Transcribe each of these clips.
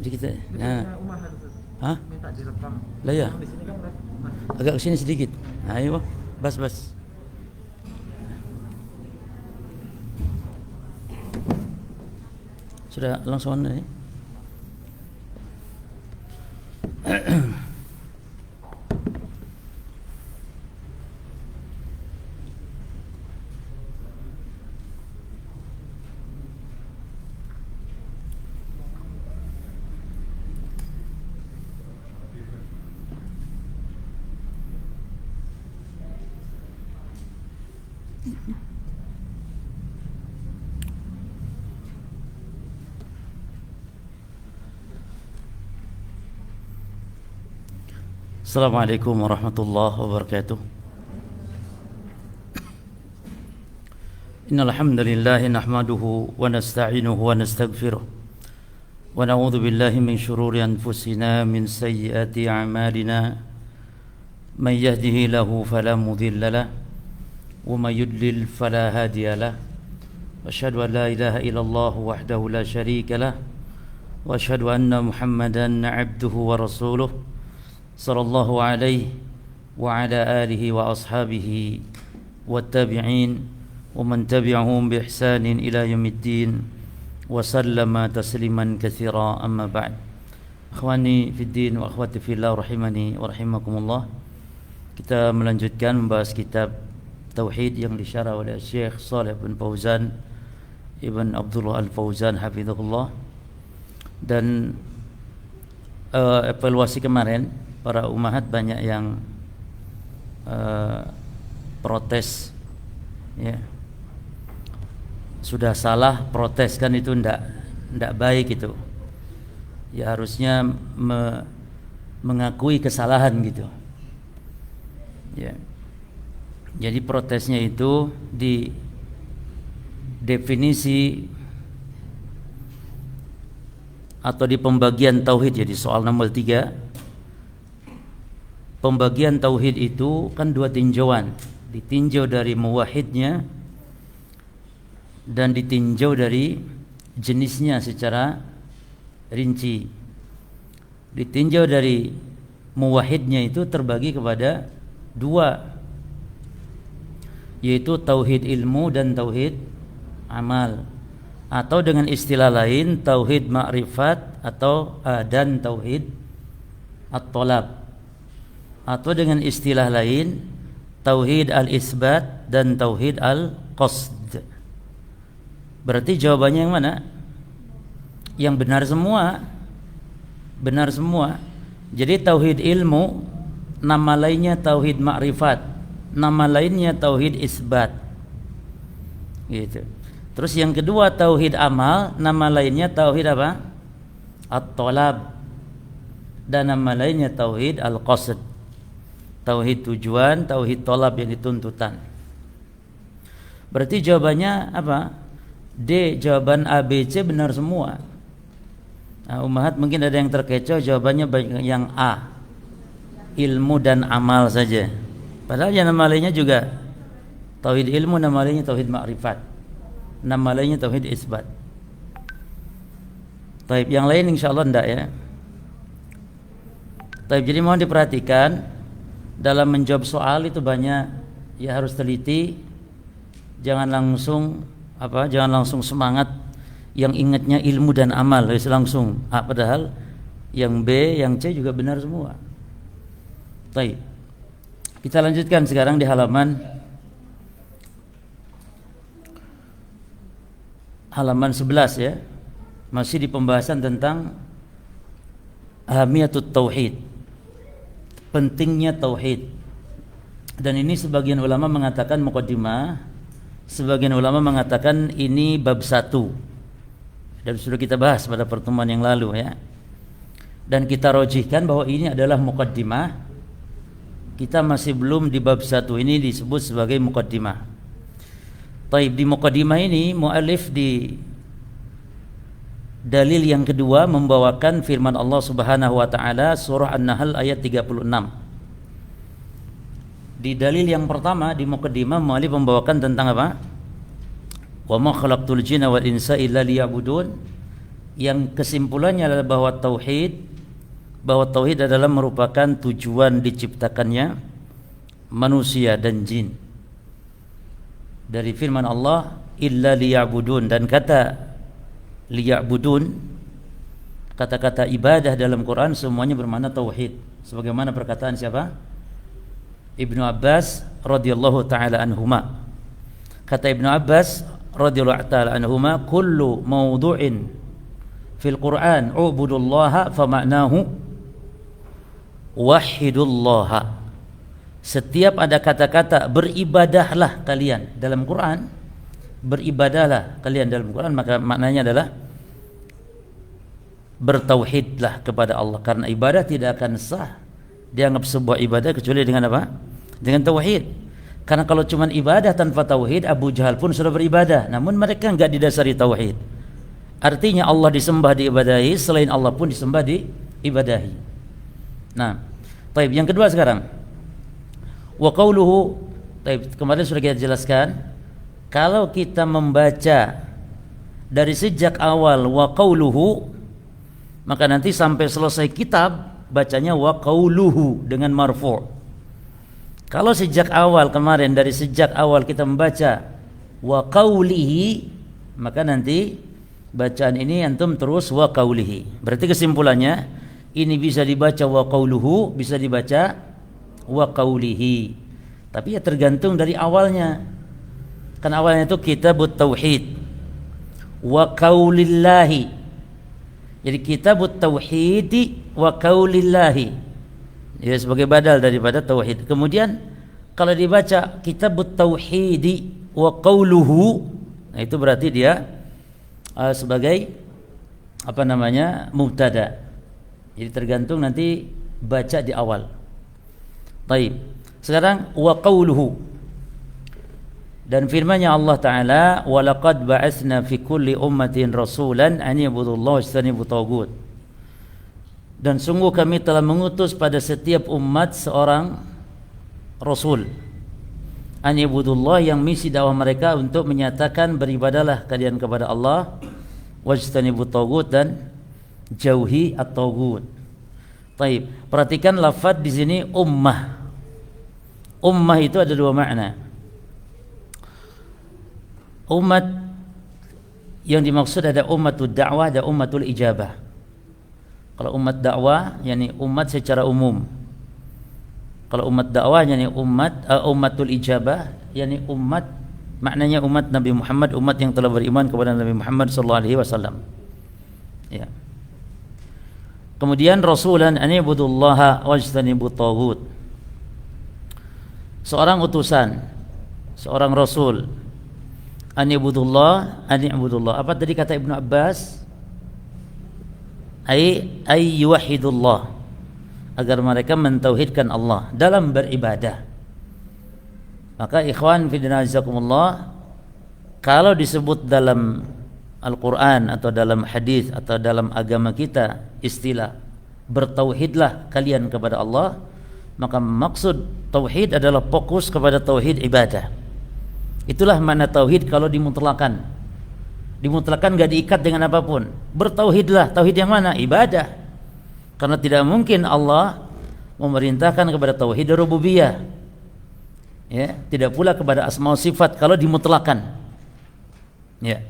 Dikit. Minta Umar harus. Hah? Minta direkam. Lah ya. Di sini kan Agak kesini sedikit. Ayo, bas. Sudah langsung on ini. Assalamualaikum warahmatullahi wabarakatuh. Innal hamdalillah nahmaduhu wa nasta'inuhu wa nastaghfiruh wa na'udzu billahi min shururi anfusina min sayyiati a'malina man yahdihillahu fala mudilla lahu wa may yudlil fala hadiya lahu wa asyhadu an la ilaha illallah wahdahu la syarika lahu wa asyhadu anna Muhammadan 'abduhu wa rasuluh sallallahu alaihi wa ala alihi wa ashabihi wattabi'in wa man tabi'ahum bi ihsanin ila yaumiddin wa sallama tasliman katsira amma ba'd. Akhwani fid din wa akhwati fillah rahimani wa rahimakumullah. Kita melanjutkan membahas kitab tauhid yang disyarah oleh Syekh Shalih bin Fauzan Ibn Abdullah Al-Fauzan hafizahullah. Dan evaluasi kemarin para umahat banyak yang protes, ya. Sudah salah protes kan, itu ndak baik itu. Ya harusnya mengakui kesalahan gitu. Ya. Jadi protesnya itu di definisi atau di pembagian tauhid, jadi soal nomor 3. Pembagian tauhid itu kan 2 tinjauan, ditinjau dari muwahhidnya dan ditinjau dari jenisnya secara rinci. Ditinjau dari muwahhidnya itu terbagi kepada 2, yaitu tauhid ilmu dan tauhid amal, atau dengan istilah lain tauhid ma'rifat atau dan tauhid at-talab, atau dengan istilah lain tauhid al-isbat dan tauhid al-qasd. Berarti jawabannya yang mana? Yang benar semua. Benar semua. Jadi tauhid ilmu nama lainnya tauhid ma'rifat, nama lainnya tauhid isbat. Gitu. Terus yang kedua tauhid amal, nama lainnya tauhid apa? At-talab. Dan nama lainnya tauhid al-qasd. Tauhid tujuan, tauhid tolab yang dituntutan. Berarti jawabannya apa? D, jawaban A, B, C benar semua. Nah, umahat mungkin ada yang terkecoh, jawabannya banyak yang A, ilmu dan amal saja. Padahal yang nama lainnya juga tauhid ilmu, nama lainnya tauhid ma'rifat, nama lainnya tauhid isbat. Taib yang lain insyaallah enggak ya. Taib, jadi mohon diperhatikan dalam menjawab soal itu banyak ya, harus teliti. Jangan langsung semangat yang ingatnya ilmu dan amal harus langsung A, padahal yang B, yang C juga benar semua. Baik. Kita lanjutkan sekarang di halaman 11 ya. Masih di pembahasan tentang ahamiyatut tauhid. Pentingnya tauhid. Dan ini sebagian ulama mengatakan muqaddimah, sebagian ulama mengatakan ini bab 1. Dan sudah kita bahas pada pertemuan yang lalu ya. Dan kita rojihkan bahwa ini adalah muqaddimah. Kita masih belum di bab 1, ini disebut sebagai muqaddimah. Taib, di muqaddimah ini muallif di dalil yang kedua membawakan firman Allah Subhanahu wa taala surah An-Nahl ayat 36. Di dalil yang pertama di muqaddimah muallif membawakan tentang apa? Wa ma khalaqtul jinna wal insa illa liya'budun. yang kesimpulannya adalah bahwa tauhid adalah merupakan tujuan diciptakannya manusia dan jin. Dari firman Allah, illa liya'budun, dan kata liya'budun, kata-kata ibadah dalam Quran semuanya bermakna tauhid. Sebagaimana perkataan siapa? Ibnu Abbas radhiyallahu taala anhuma. Kata Ibnu Abbas radhiyallahu taala anhuma, kullu mawdu'in fil Quran ubudullaha fa ma'nahu wahidullaha. Setiap ada kata-kata beribadahlah kalian dalam Quran, beribadahlah kalian dalam Quran, maka maknanya adalah bertauhidlah kepada Allah, karena ibadah tidak akan sah dianggap sebuah ibadah kecuali dengan apa? Dengan tauhid. Karena kalau cuma ibadah tanpa tauhid, Abu Jahal pun sudah beribadah, namun mereka enggak didasari tauhid. Artinya Allah disembah diibadahi, selain Allah pun disembah diibadahi. Nah, baik, yang kedua sekarang. Wa qauluhu, kemarin sudah kita jelaskan, kalau kita membaca dari sejak awal wa qauluhu, maka nanti sampai selesai kitab bacanya wa qauluhu dengan marfu'. Kalau sejak awal kemarin, dari sejak awal kita membaca wa qaulihi, maka nanti bacaan ini antum terus wa qaulihi. Berarti kesimpulannya ini bisa dibaca wa qauluhu, bisa dibaca wa qaulihi. Tapi ya tergantung dari awalnya. Kan awalnya itu kitabut tauhid wa qaulillahi. Jadi kitabut tauhid wa qaulillahi, ya, sebagai badal daripada tauhid. Kemudian kalau dibaca kitabut tauhid wa qauluhu, nah itu berarti dia sebagai apa namanya? Mubtada. Jadi tergantung nanti baca di awal. Baik. Sekarang wa qauluhu, dan firman-Nya Allah Ta'ala, wa laqad ba'atsna fi kulli ummatin rasulan an ibudullaha wajtanibu taghut. Dan sungguh kami telah mengutus pada setiap umat seorang rasul, an ibudullah, yang misi dakwah mereka untuk menyatakan beribadalah kalian kepada Allah, wajtanibu taghut, dan jauhi at-taghut. Baik, perhatikan lafaz di sini ummah. Ummah itu ada dua makna. Umat yang dimaksud ada ummatul dakwah, ada ummatul ijabah. Kalau umat dakwah yakni umat secara umum. Kalau umat dakwah yakni ummatul ijabah, yakni umat, maknanya umat Nabi Muhammad, umat yang telah beriman kepada Nabi Muhammad sallallahu alaihi wasallam. Ya. Kemudian rasulan an ibudullaha wajtanibut taghut. Seorang utusan, seorang rasul, an ibudullah, an ibudullah. Apa tadi kata Ibnu Abbas? Ay yuwahhidullah, agar mereka mentauhidkan Allah dalam beribadah. Maka ikhwan fillah jazakumullah, kalau disebut dalam Al-Quran atau dalam hadis atau dalam agama kita istilah bertauhidlah kalian kepada Allah, maka maksud tauhid adalah fokus kepada tauhid ibadah. Itulah makna tauhid kalau dimutlakan. Dimutlakan gak diikat dengan apapun. Bertauhidlah, tauhid yang mana? Ibadah. Karena tidak mungkin Allah memerintahkan kepada tauhid rububiyah, ya, tidak pula kepada asma sifat kalau dimutlakan, ya.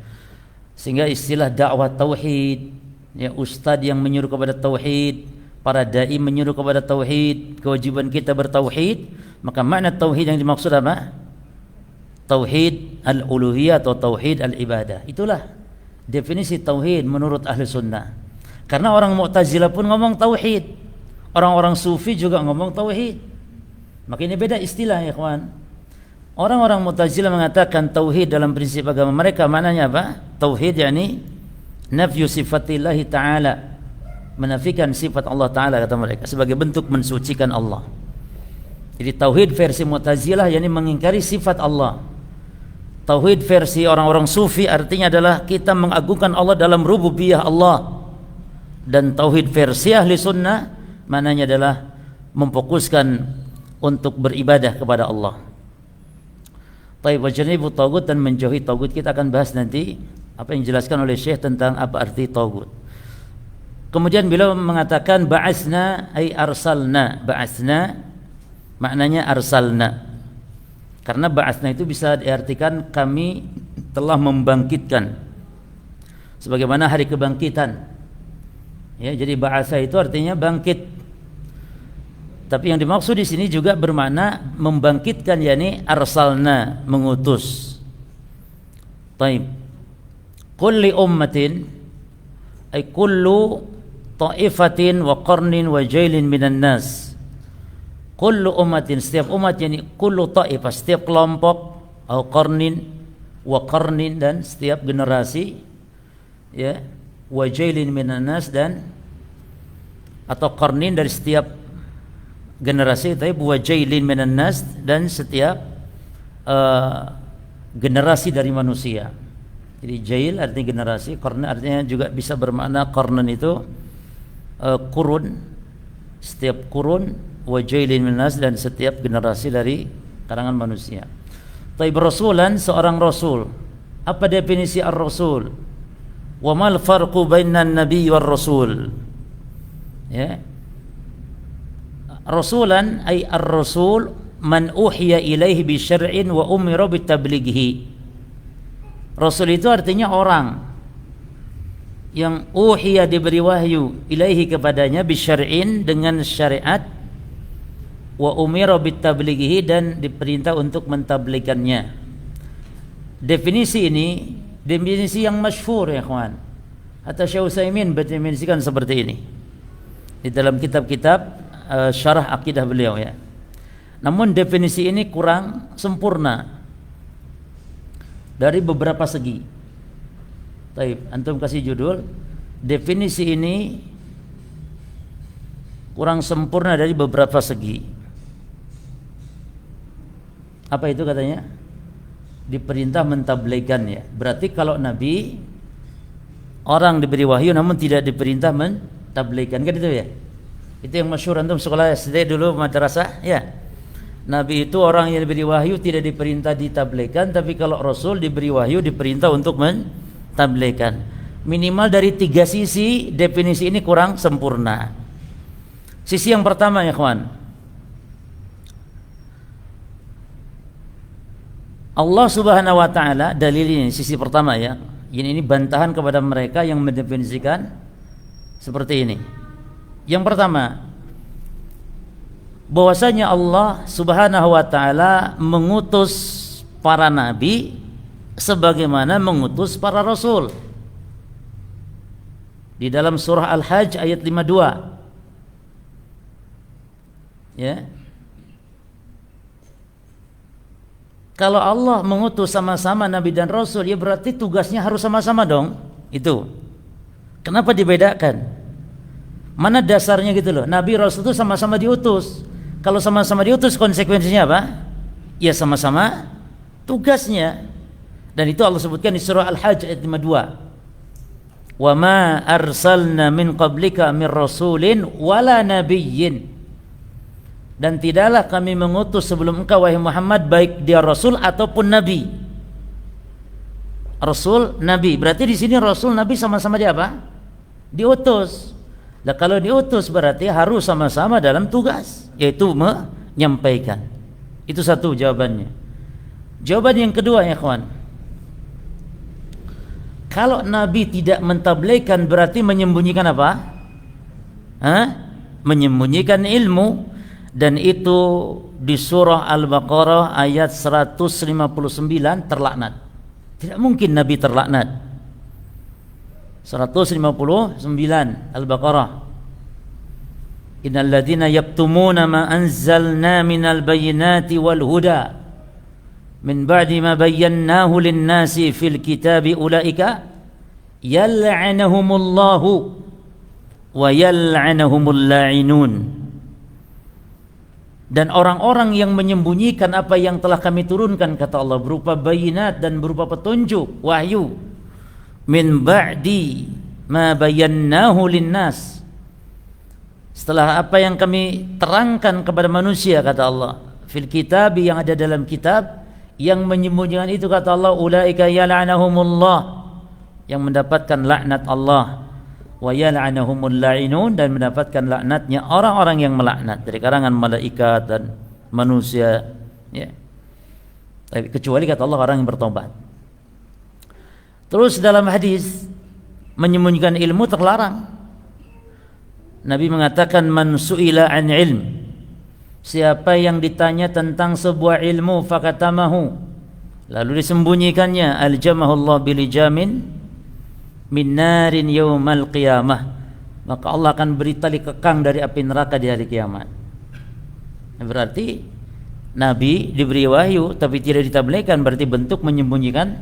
Sehingga istilah dakwah tauhid, ya, ustadz yang menyuruh kepada tauhid, para dai menyuruh kepada tauhid, kewajiban kita bertauhid, maka makna tauhid yang dimaksud apa? Tauhid al-uluhiyah atau tauhid al-ibadah. Itulah definisi tauhid menurut ahli sunnah. Karena orang Mu'tazilah pun ngomong tauhid, orang-orang sufi juga ngomong tauhid. Maka ini beda istilah, ya kawan. Orang-orang Mu'tazilah mengatakan tauhid dalam prinsip agama mereka maknanya apa? Tauhid yakni nafyu sifatillahi ta'ala, menafikan sifat Allah Ta'ala, kata mereka, sebagai bentuk mensucikan Allah. Jadi tauhid versi Mu'tazilah yakni mengingkari sifat Allah. Tauhid versi orang-orang sufi artinya adalah kita mengagungkan Allah dalam rububiyah Allah. Dan tauhid versi ahli sunnah maknanya adalah memfokuskan untuk beribadah kepada Allah. Taib wajanibu tagut, dan menjauhi tagut. Kita akan bahas nanti apa yang dijelaskan oleh Syekh tentang apa arti tagut. Kemudian beliau mengatakan ba'asna ay arsalna. Ba'asna maknanya arsalna. Karena ba'asna itu bisa diartikan kami telah membangkitkan. Sebagaimana hari kebangkitan. Ya, jadi ba'asa itu artinya bangkit. Tapi yang dimaksud di sini juga bermakna membangkitkan, yakni arsalna, mengutus. Taib. Kulli ummatin ay kullu ta'ifatin wa qarnin wa jailin minan nas. Kullu ummatin, setiap umat, yani kullu ta'ifah, setiap kelompok, atau qarnin wa qarnin, dan setiap generasi, ya, wa jailin minan nas, dan atau qarnin dari setiap generasi, tapi wa jailin minan nas, dan setiap generasi dari manusia. Jadi jail artinya generasi, qarn artinya juga bisa bermakna qarnan itu kurun, setiap kurun, wa jailin minan nas, dan setiap generasi dari kalangan manusia. Taib rasulan, seorang rasul. Apa definisi ar-rasul? Wa mal farqu bainan nabi war rasul? Ya. Rasulan ay ar-rasul man uhiya ilaihi bi syar'in wa umira bi tablighihi. Rasul itu artinya orang yang uhiya, diberi wahyu, ilaihi kepadanya, bi syar'in, dengan syariat, wa umira bi tablighihi, dan diperintah untuk mentabligkannya. Definisi ini definisi yang masyhur, ya kawan. Hatta Syekh Utsaimin mendefinisikan seperti ini di dalam kitab-kitab syarah akidah beliau, ya. Namun definisi ini kurang sempurna dari beberapa segi. Baik, antum kasih judul, definisi ini kurang sempurna dari beberapa segi. Apa itu katanya? Diperintah mentabligkan, ya. Berarti kalau Nabi, orang diberi wahyu namun tidak diperintah mentabligkan, kan itu, ya? Itu yang masyhur, antum sekolah SD dulu, madrasah, ya. Nabi itu orang yang diberi wahyu tidak diperintah ditabligkan, tapi kalau Rasul diberi wahyu diperintah untuk mentabligkan. Minimal dari 3 sisi definisi ini kurang sempurna. Sisi yang pertama, ya kawan, Allah Subhanahu wa taala, dalil ini sisi pertama, ya. Ini bantahan kepada mereka yang mendefinisikan seperti ini. Yang pertama, bahwasanya Allah Subhanahu wa taala mengutus para nabi sebagaimana mengutus para rasul. Di dalam surah Al-Hajj ayat 52. Ya. Kalau Allah mengutus sama-sama nabi dan rasul, ya berarti tugasnya harus sama-sama dong. Itu. Kenapa dibedakan? Mana dasarnya gitu loh. Nabi rasul itu sama-sama diutus. Kalau sama-sama diutus, konsekuensinya apa? Ya sama-sama tugasnya. Dan itu Allah sebutkan di surah Al-Hajj ayat 52. Wa ma arsalna min qablika min rasulin wala nabiyyin. Dan tidaklah kami mengutus sebelum engkau, wahai Muhammad, baik dia rasul ataupun nabi. Rasul, nabi. Berarti di sini rasul, nabi sama-sama dia apa? Diutus. Nah, kalau diutus berarti harus sama-sama dalam tugas, yaitu menyampaikan. Itu satu jawabannya. Jawaban yang kedua, ya kawan, kalau Nabi tidak mentabligkan berarti menyembunyikan apa? Menyembunyikan ilmu. Dan itu di surah Al-Baqarah ayat 159 terlaknat. Tidak mungkin Nabi terlaknat. 159 Al-Baqarah. Innal ladzina yaktumuna ma anzalna minal bayyinati wal huda min ba'di ma bayyanahu lin-nasi fil kitabi ulaika yal'anuhumullahu wa yal'anuhumul la'inun. Dan orang-orang yang menyembunyikan apa yang telah kami turunkan, kata Allah, berupa bayinat dan berupa petunjuk, wahyu, min ba'di ma bayannahu linnas, setelah apa yang kami terangkan kepada manusia, kata Allah, fil kitab, yang ada dalam kitab, yang menyembunyikan itu, kata Allah, ulaika yal'anahumullah yang mendapatkan laknat Allah, wa yal'anuhumul la'inun, dan mendapatkan laknatnya orang-orang yang melaknat dari kalangan malaikat dan manusia, ya. Tapi kecuali kata Allah orang yang bertobat. Terus dalam hadis menyembunyikan ilmu terlarang. Nabi mengatakan man su'ila an ilm, siapa yang ditanya tentang sebuah ilmu fakatamahu, lalu disembunyikannya, aljamahullah bilijamin min narin yaumal qiyamah, maka Allah akan beri tali kekang dari api neraka di hari kiamat. Berarti Nabi diberi wahyu tapi tidak ditabligkan, berarti bentuk menyembunyikan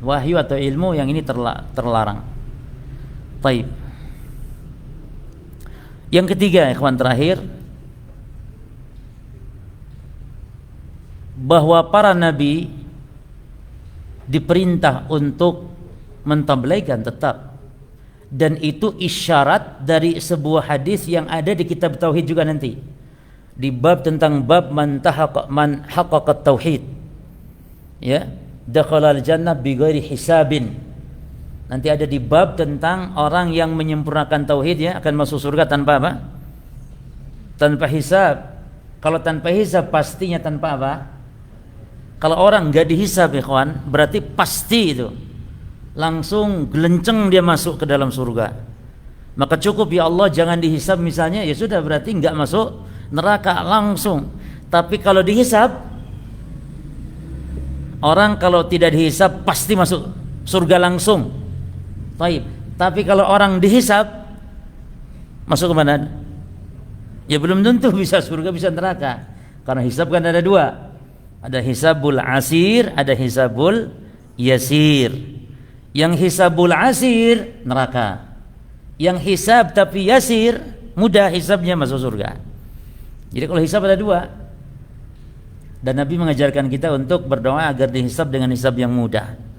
wahyu atau ilmu yang ini terlarang. Baik. Yang ketiga, ikhwan, terakhir, bahwa para nabi diperintah untuk mentabligkan tetap, dan itu isyarat dari sebuah hadis yang ada di kitab tauhid juga nanti, di bab tentang bab man haqqaqa tauhid, ya, dakhalal jannah bighairi hisabin. Nanti ada di bab tentang orang yang menyempurnakan tauhid, ya, akan masuk surga tanpa apa? Tanpa hisab. Kalau tanpa hisab pastinya tanpa apa? Kalau orang enggak dihisab, ikhwan, berarti pasti itu langsung gelenceng dia masuk ke dalam surga. Maka cukup, ya Allah jangan dihisab misalnya, ya sudah, berarti enggak masuk neraka langsung. Tapi kalau dihisab, orang kalau tidak dihisab pasti masuk surga langsung. Baik. Tapi kalau orang dihisab, masuk ke mana? Ya belum tentu bisa surga bisa neraka. Karena hisab kan ada dua. Ada hisabul asir, ada hisabul yasir. Yang hisabul asir neraka. Yang hisab tapi yasir, mudah hisabnya, masuk surga. Jadi kalau hisab ada dua. Dan Nabi mengajarkan kita untuk berdoa agar dihisab dengan hisab yang mudah.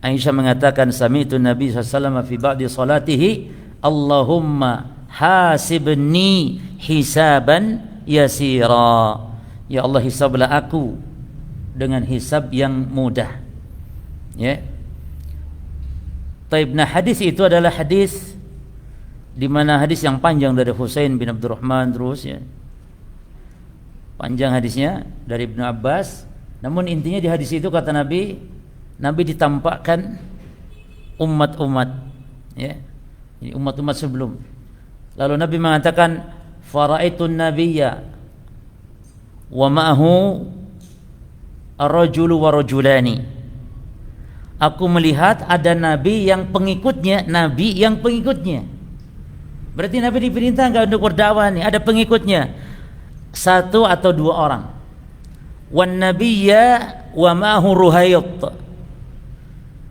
Aisyah mengatakan, sami'tu Nabi SAW fi ba'di salatihi, Allahumma hasibni hisaban yasira. Ya Allah, hisablah aku dengan hisab yang mudah. Ya. Taib. Nah, hadis itu adalah hadis di mana hadis yang panjang dari Husain bin Abdurrahman, terus, ya, panjang hadisnya dari Ibnu Abbas. Namun intinya di hadis itu kata Nabi ditampakkan umat-umat, ya, ini umat-umat sebelum. Lalu Nabi mengatakan, faraitun nabiyya wa ma'ahu ar-rajulu wa rajulani. Aku melihat ada nabi yang pengikutnya, Berarti Nabi diperintah enggak untuk berdakwah nih, ada pengikutnya, satu atau dua orang. Wan nabiyya wa ma'ahu ruhayt.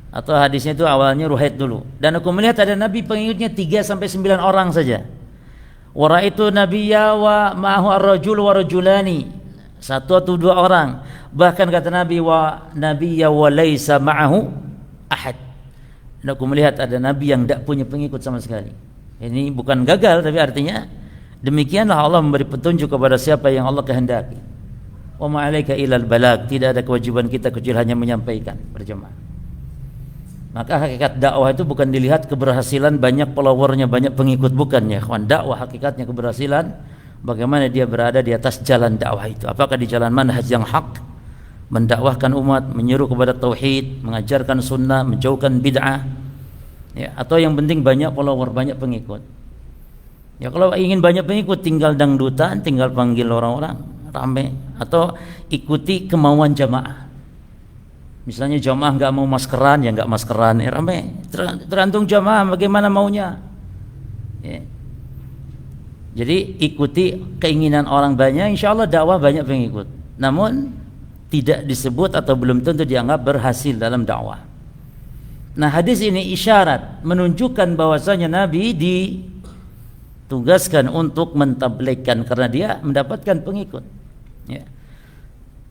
Atau hadisnya itu awalnya ruhayt dulu. Dan aku melihat ada nabi pengikutnya 3 sampai 9 orang saja. Wa ra'aitu nabiyya wa ma'ahu ar-rajul wa rajulani. Satu atau dua orang. Bahkan kata Nabi, wa nabiyya wa laisa ma'ahu ahad. Dan aku melihat ada nabi yang tidak punya pengikut sama sekali. Ini bukan gagal, tapi artinya demikianlah Allah memberi petunjuk kepada siapa yang Allah kehendaki. Wa ma'alaika ilal balag. Tidak ada kewajiban kita kecuali hanya menyampaikan berjamaah. Maka hakikat dakwah itu bukan dilihat keberhasilan banyak followernya, banyak pengikut, bukan, ya kawan. Dakwah hakikatnya keberhasilan bagaimana dia berada di atas jalan dakwah itu. Apakah di jalan manhaj yang hak, mendakwahkan umat, menyeru kepada tauhid, mengajarkan sunnah, menjauhkan bid'ah, ya, atau yang penting banyak follower, banyak pengikut. Ya, kalau ingin banyak pengikut tinggal dangdutan, tinggal panggil orang-orang rame, atau ikuti kemauan jamaah. Misalnya jamaah enggak mau maskeran, ya enggak maskeran, ya rame. Tergantung jamaah bagaimana maunya. Ya. Jadi ikuti keinginan orang banyak, insya Allah dakwah banyak pengikut. Namun tidak disebut atau belum tentu dianggap berhasil dalam dakwah. Nah, hadis ini isyarat menunjukkan bahwasanya Nabi ditugaskan untuk mentabligkan karena dia mendapatkan pengikut. Ya.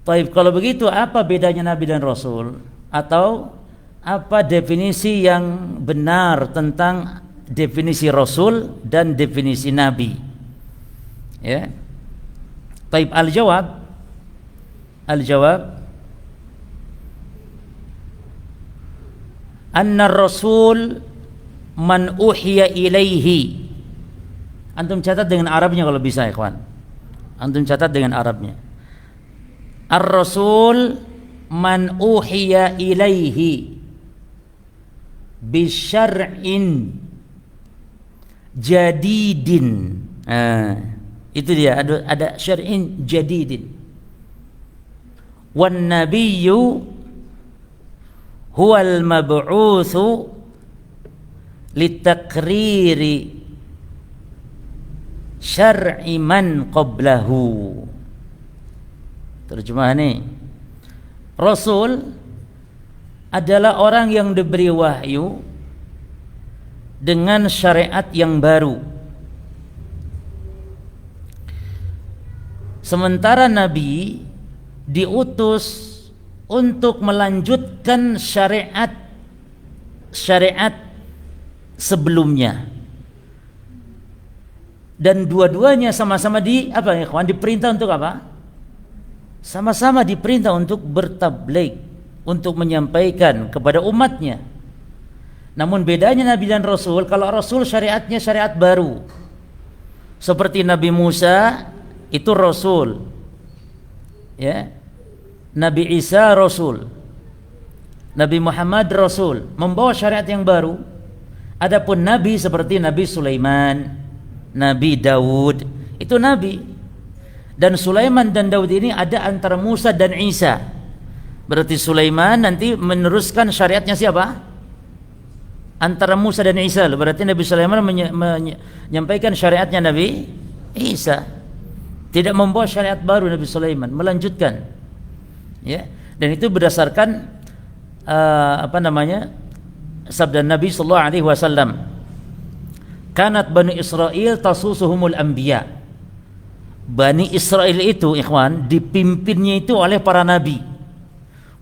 Baik, kalau begitu apa bedanya Nabi dan Rasul? Atau apa definisi yang benar tentang definisi Rasul dan definisi Nabi? Ya. Baik, al-jawab anna rasul man uhiya ilaihi. Antum catat dengan Arabnya kalau bisa, ikhwan. Antum catat dengan Arabnya. Ar-rasul man uhiya ilaihi bisyar'in jadidin. Itu dia, ada syar'in jadidin. Wan nabiyyu huwal mab'utsu litakriri syar'i man qablahu. Terjemahan ini, Rasul adalah orang yang diberi wahyu dengan syariat yang baru. Sementara Nabi diutus untuk melanjutkan syariat sebelumnya. Dan dua-duanya sama-sama diperintah untuk apa? Sama-sama diperintah untuk bertabligh, untuk menyampaikan kepada umatnya. Namun bedanya Nabi dan Rasul, kalau Rasul syariatnya syariat baru. Seperti Nabi Musa itu Rasul. Ya. Nabi Isa Rasul. Nabi Muhammad Rasul, membawa syariat yang baru. Adapun nabi seperti Nabi Sulaiman, Nabi Daud, itu nabi. Dan Sulaiman dan Daud ini ada antara Musa dan Isa. Berarti Sulaiman nanti meneruskan syariatnya siapa? Antara Musa dan Isa. Berarti Nabi Sulaiman menyampaikan syariatnya Nabi Isa. Tidak membawa syariat baru Nabi Sulaiman, melanjutkan. Ya, dan itu berdasarkan sabda Nabi sallallahu alaihi wasallam. Kanat Bani Israel tasusuhumul anbiya. Bani Israel itu, ikhwan, dipimpinnya itu oleh para nabi.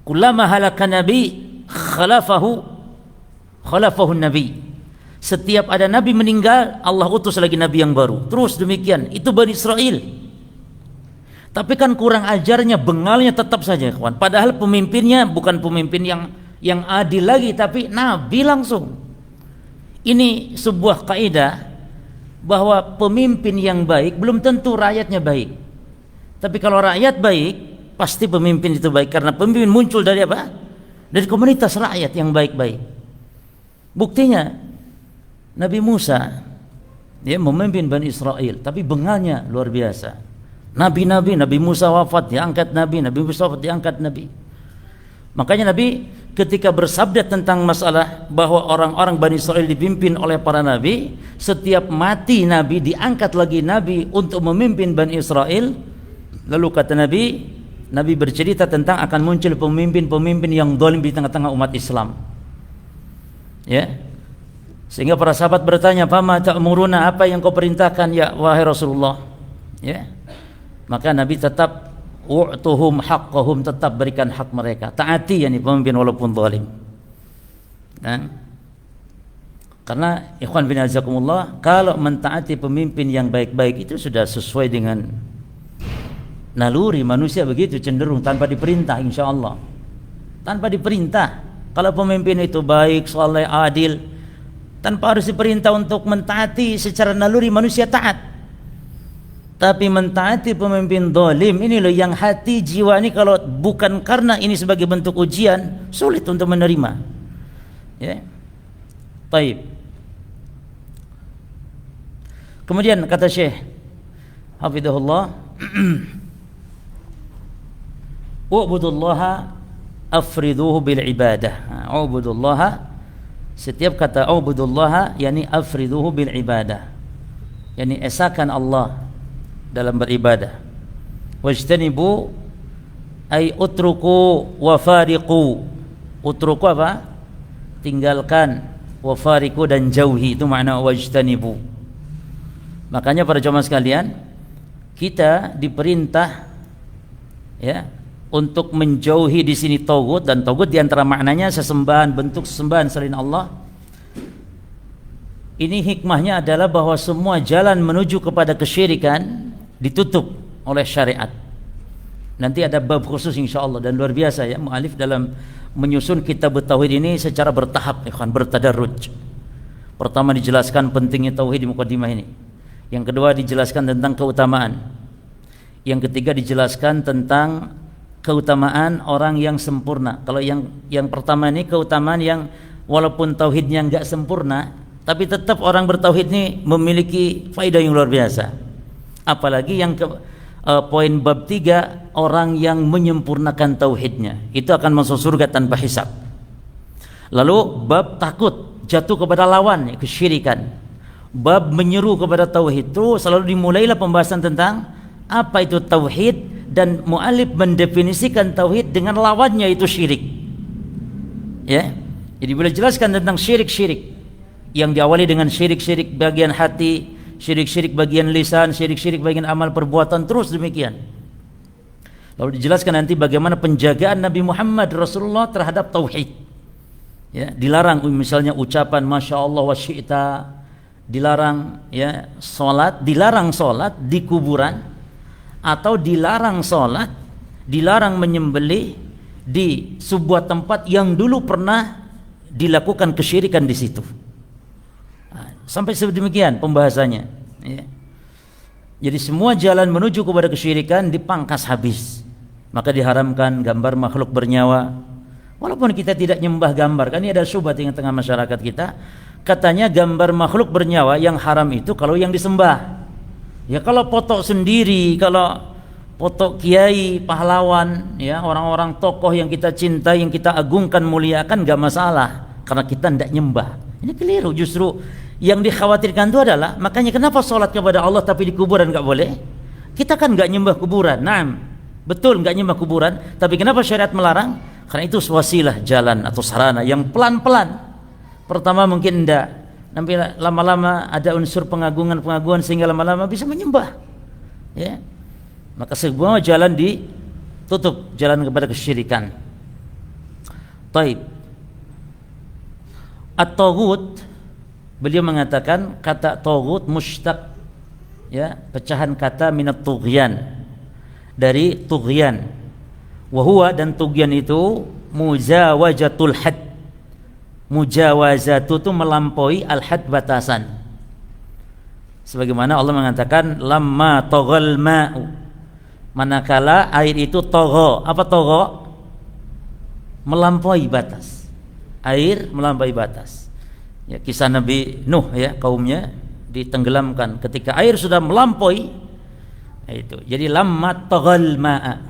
Kullama halaka nabi khalafahu nabi. Setiap ada nabi meninggal, Allah utus lagi nabi yang baru. Terus demikian. Itu Bani Israel. Tapi kan kurang ajarnya, bengalnya tetap saja, kawan. Padahal pemimpinnya bukan pemimpin yang adil lagi, tapi nabi langsung. Ini sebuah kaidah bahwa pemimpin yang baik belum tentu rakyatnya baik. Tapi kalau rakyat baik, pasti pemimpin itu baik, karena pemimpin muncul dari apa? Dari komunitas rakyat yang baik-baik. Buktinya Nabi Musa dia memimpin Bani Israel, tapi bengalnya luar biasa. Nabi Musa wafat, diangkat Nabi Musa wafat, diangkat Nabi. Makanya Nabi ketika bersabda tentang masalah bahwa orang-orang Bani Israel dipimpin oleh para nabi, setiap mati Nabi diangkat lagi Nabi untuk memimpin Bani Israel. Lalu kata Nabi bercerita tentang akan muncul pemimpin-pemimpin yang zalim di tengah-tengah umat Islam. Ya. Sehingga para sahabat bertanya, "Fama ta'muruna, apa yang kau perintahkan ya wahai Rasulullah?" Ya. Maka Nabi tetap u'tuhum haqqahum, tetap berikan hak mereka. Taati pemimpin walaupun zalim. Karena ikhwan bin azakumullah, kalau mentaati pemimpin yang baik-baik itu sudah sesuai dengan naluri manusia, begitu cenderung tanpa diperintah, insyaallah. Tanpa diperintah. Kalau pemimpin itu baik, saleh, adil, tanpa harus diperintah untuk mentaati, secara naluri manusia taat. Tapi mentaati pemimpin zalim ini loh yang hati jiwa ini kalau bukan karena ini sebagai bentuk ujian sulit untuk menerima. Ya. Baik. Kemudian kata Syekh hafizahullah, "U'budullaha afriduhu bil ibadah." U'budullaha, setiap kata u'budullaha yani afriduhu bil ibadah. Yani esakan Allah dalam beribadah. Wajtanibu ay utruku wa fariqu. Utruku apa? Tinggalkan, wa fariqu dan jauhi, itu makna wajtanibu. Makanya para jemaah sekalian, kita diperintah ya untuk menjauhi di sini tagut, dan tagut di antara maknanya sesembahan, bentuk sesembahan selain Allah. Ini hikmahnya adalah bahwa semua jalan menuju kepada kesyirikan ditutup oleh syariat. Nanti ada bab khusus insyaallah, dan luar biasa ya mu'alif dalam menyusun kitab tauhid ini secara bertahap, ikhwan, bertadarruj. Pertama dijelaskan pentingnya tauhid di mukadimah ini. Yang kedua dijelaskan tentang keutamaan. Yang ketiga dijelaskan tentang keutamaan orang yang sempurna. Kalau yang pertama ini keutamaan yang walaupun tauhidnya enggak sempurna, tapi tetap orang bertauhid ini memiliki faedah yang luar biasa. Apalagi yang poin bab 3, orang yang menyempurnakan tauhidnya itu akan masuk surga tanpa hisab. Lalu bab takut jatuh kepada lawan, kesyirikan. Bab menyeru kepada tauhid itu selalu dimulailah pembahasan tentang apa itu tauhid, dan mu'alif mendefinisikan tauhid dengan lawannya itu syirik. Ya. Jadi boleh jelaskan tentang syirik-syirik yang diawali dengan syirik-syirik bagian hati, syirik-syirik bagian lisan, syirik-syirik bagian amal perbuatan, terus demikian. Lalu dijelaskan nanti bagaimana penjagaan Nabi Muhammad Rasulullah terhadap tauhid. Ya, dilarang misalnya ucapan masya Allah wa syi'ta, dilarang ya salat, dilarang salat di kuburan, atau dilarang salat, dilarang menyembelih di sebuah tempat yang dulu pernah dilakukan kesyirikan di situ. Sampai sedemikian pembahasannya. Ya. Jadi semua jalan menuju kepada kesyirikan dipangkas habis. Maka diharamkan gambar makhluk bernyawa. Walaupun kita tidak nyembah gambar, kan ini ada syubhat di tengah masyarakat kita. Katanya gambar makhluk bernyawa yang haram itu kalau yang disembah. Ya kalau foto sendiri, kalau foto kiai, pahlawan, ya orang-orang tokoh yang kita cintai, yang kita agungkan, muliakan, gak masalah, karena kita tidak nyembah. Ini keliru. Justru yang dikhawatirkan itu adalah, makanya kenapa sholat kepada Allah tapi di kuburan gak boleh? Kita kan gak nyembah kuburan. Nah, betul gak nyembah kuburan, tapi kenapa syariat melarang? Karena itu wasilah, jalan atau sarana yang pelan-pelan. Pertama mungkin enggak, nanti lama-lama ada unsur pengagungan sehingga lama-lama bisa menyembah. Ya. Maka semua jalan ditutup, jalan kepada kesyirikan. Taib. At-taghut, beliau mengatakan kata taghut mushtaq, ya, pecahan kata minat tughyan, dari tughyan. Wa huwa, dan tughyan itu mujawazatul had. Mujawazatu itu melampaui al-had, batasan. Sebagaimana Allah mengatakan lamma taghal ma'u, manakala air itu tagha. Apa tagha? Melampaui batas. Air melampaui batas. Ya, kisah Nabi Nuh, ya, kaumnya ditenggelamkan ketika air sudah melampaui itu. Jadi lamma taghal ma'a.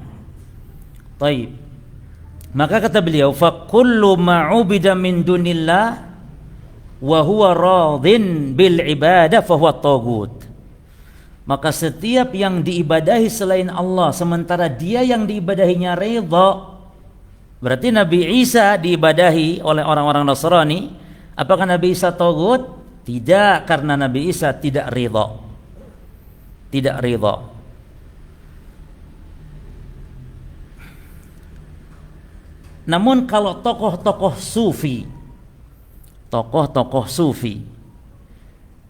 Taib. Maka kata beliau, fa kullu ma'ubida min dunillah wa huwa radin bil ibadah fa huwa taghut. Maka setiap yang diibadahi selain Allah sementara dia yang diibadahinya ridha. Berarti Nabi Isa diibadahi oleh orang-orang Nasrani. Apakah Nabi Isa taghut? Tidak, karena Nabi Isa tidak ridha. Tidak ridha. Namun kalau tokoh-tokoh sufi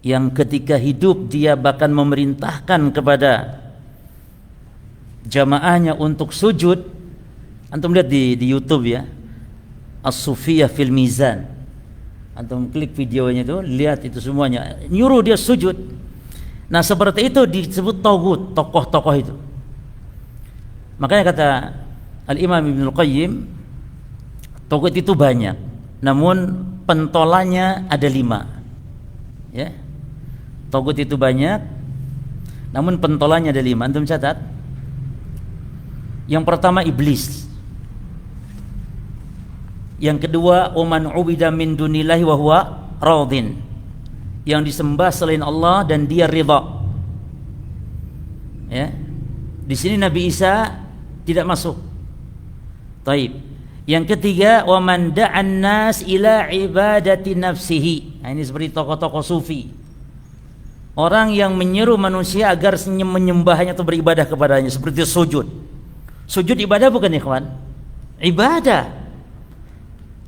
yang ketika hidup dia bahkan memerintahkan kepada jamaahnya untuk sujud, antum lihat di YouTube, ya, As-Sufiyah fil Mizan, antum klik videonya itu, lihat itu semuanya nyuruh dia sujud. Nah seperti itu disebut taghut, tokoh-tokoh itu. Makanya kata Al-Imam Ibnul Qayyim, taghut itu banyak, namun pentolannya ada 5. Ya, taghut itu banyak, namun pentolannya ada 5. Antum catat. Yang pertama iblis. Yang kedua waman ubida min dunillahi wa huwa radin, yang disembah selain Allah dan dia ridha. Ya, di sini Nabi Isa tidak masuk. Taib. Yang ketiga waman da'an nas ila ibadati nafsihi. Nah, ini seperti tokoh-tokoh sufi, orang yang menyeru manusia agar menyembahnya atau beribadah kepadanya, seperti sujud. Sujud ibadah bukan, ikhwan? Ibadah.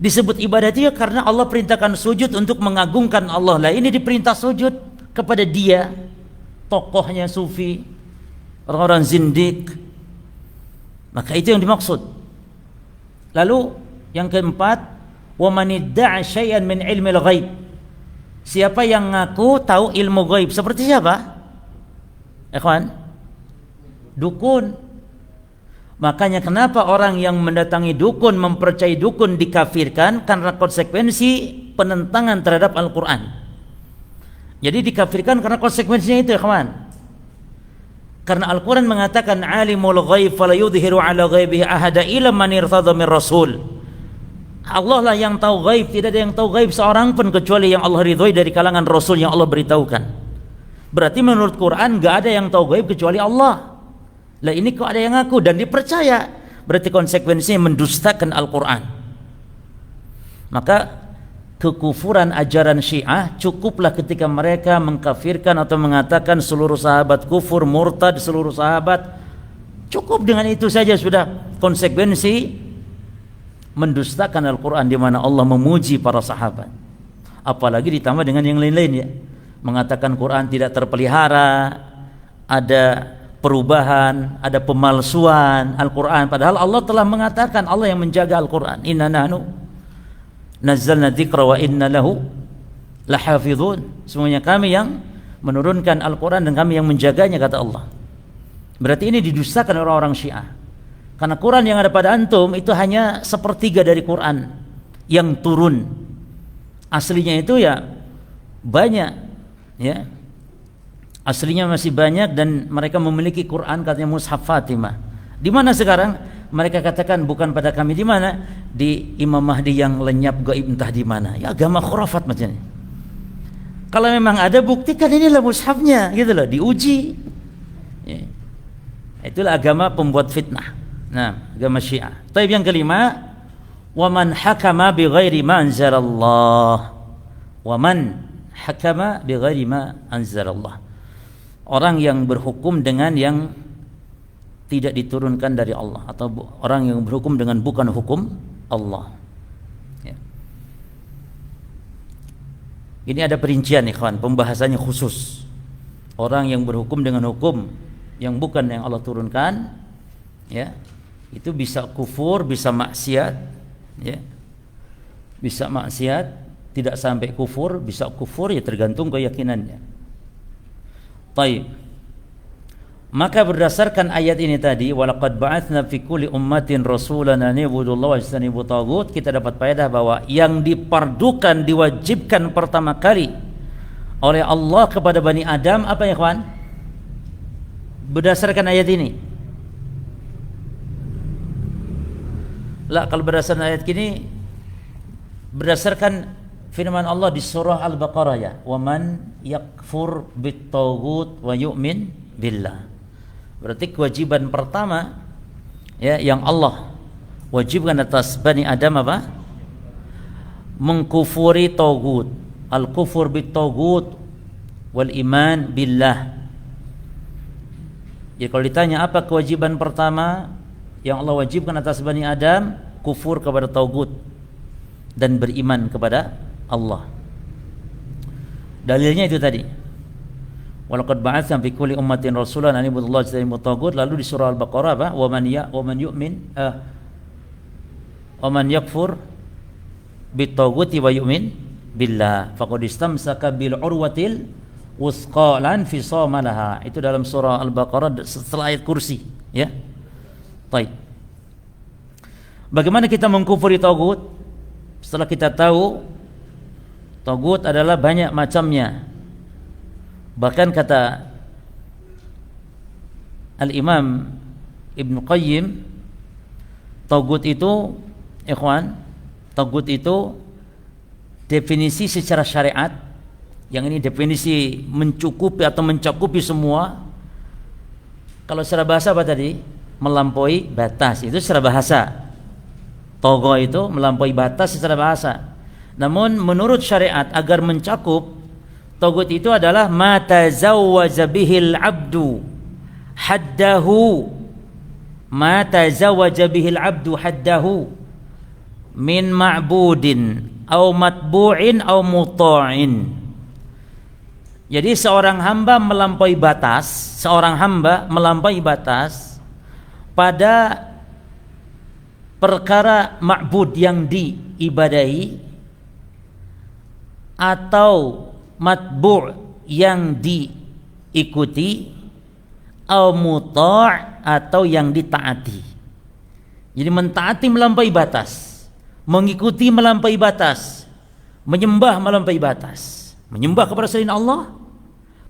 Disebut ibadah itu karena Allah perintahkan sujud untuk mengagungkan Allah. Lah ini diperintah sujud kepada dia, tokohnya sufi, orang-orang zindik. Maka itu yang dimaksud. Lalu Yang keempat, wa man idda'a syai'an min ilmil ghaib. Siapa yang ngaku tahu ilmu ghaib? Seperti siapa? Ikhwan, dukun. Makanya kenapa orang yang mendatangi dukun, mempercayai dukun dikafirkan? Karena konsekuensi penentangan terhadap Al-Quran. Jadi dikafirkan karena konsekuensinya itu, ikhwan. Karena Al-Quran mengatakan alimul ghaib fala yudhiru ala ghaibihi ahada illa man irtadha min rasul. Allah lah yang tahu ghaib, tidak ada yang tahu ghaib seorang pun kecuali yang Allah ridhoi dari kalangan rasul yang Allah beritahukan. Berarti menurut Quran gak ada yang tahu gaib kecuali Allah. Lah ini kok ada yang ngaku dan dipercaya, berarti konsekuensinya mendustakan Al-Quran. Maka kekufuran ajaran Syiah cukuplah ketika mereka mengkafirkan atau mengatakan seluruh sahabat kufur, murtad seluruh sahabat. Cukup dengan itu saja sudah konsekuensi mendustakan Al-Quran, di mana Allah memuji para sahabat. Apalagi ditambah dengan yang lain-lain ya. Mengatakan Quran tidak terpelihara, ada perubahan, ada pemalsuan Al-Quran. Padahal Allah telah mengatakan, Allah yang menjaga Al-Quran. Inna nahnu nazzalna dzikra wa inna lahu lahafizun. Semuanya kami yang menurunkan Al-Quran dan kami yang menjaganya, kata Allah. Berarti ini didustakan orang-orang Syiah. Karena Quran yang ada pada antum itu hanya sepertiga dari Quran yang turun. Aslinya itu ya banyak. Ya, aslinya masih banyak dan mereka memiliki Quran katanya Mushaf Fatimah. Di mana sekarang? Mereka katakan bukan pada kami. Di mana? Di Imam Mahdi yang lenyap gaib entah di mana. Ya agama khurafat macamnya. Kalau memang ada, buktikan inilah mushafnya, gitu loh, diuji. Ya. Itulah agama pembuat fitnah. Nah, agama Syiah. Tapi yang kelima, wa man hakama bi ghairi ma anzalallah. Wa man hakama bi ghairi ma anzalallah. Orang yang berhukum dengan yang tidak diturunkan dari Allah, atau orang yang berhukum dengan bukan hukum Allah. Ya. Ini ada perincian ikhwan, pembahasannya khusus. Orang yang berhukum dengan hukum yang bukan yang Allah turunkan, ya, itu bisa kufur, bisa maksiat, ya. Bisa maksiat, tidak sampai kufur, bisa kufur, ya tergantung keyakinannya. Baik. Maka berdasarkan ayat ini tadi, walaqad ba'atsna fi kulli ummatin rasulan an ibudullaha wajtanibu taghut, kita dapat faedah bahwa yang dipardukan, diwajibkan pertama kali oleh Allah kepada Bani Adam apa ya kawan? Berdasarkan ayat ini. Lah, kalau berdasarkan ayat ini, berdasarkan firman Allah di surah Al-Baqarah ya, wa man yakfur bit-taghut wa yu'min billah. Berarti kewajiban pertama ya yang Allah wajibkan atas Bani Adam apa? Mengkufuri taghut. Al-kufur bit-taghut wal iman billah. Ya, kalau ditanya apa kewajiban pertama yang Allah wajibkan atas Bani Adam, kufur kepada taghut dan beriman kepada Allah. Dalilnya itu tadi. Walaqad ba'atsna fi kulli ummatin rasulan an ibudullaha wajtanibu taghut. Lalu di surah Al-Baqarah apa? Wa man yu'min wa man yakfur bit-taghuti wa yu'min billah faqad istamsaka bil urwatil wusqa lan fisama laha. Itu dalam surah Al-Baqarah setelah ayat kursi, ya. Baik. Bagaimana kita mengkufuri taghut? Setelah kita tahu taghut adalah banyak macamnya. Bahkan kata Al-Imam Ibn Qayyim, taghut itu, ikhwan, taghut itu definisi secara syariat, yang ini definisi mencukupi atau mencakupi semua. Kalau secara bahasa apa tadi? Melampaui batas, itu secara bahasa. Tagha itu melampaui batas secara bahasa. Namun menurut syariat, agar mencakup, taghut itu adalah ma tazawwaja bihil abdu haddahu, ma tazawwaja bihil abdu haddahu min ma'budin au matbu'in au muta'in. Jadi seorang hamba melampaui batas, seorang hamba melampaui batas pada perkara ma'bud yang diibadahi atau matbu' yang diikuti, au muta' atau yang ditaati. Jadi mentaati melampaui batas, mengikuti melampaui batas, menyembah melampaui batas, menyembah kepada selain Allah,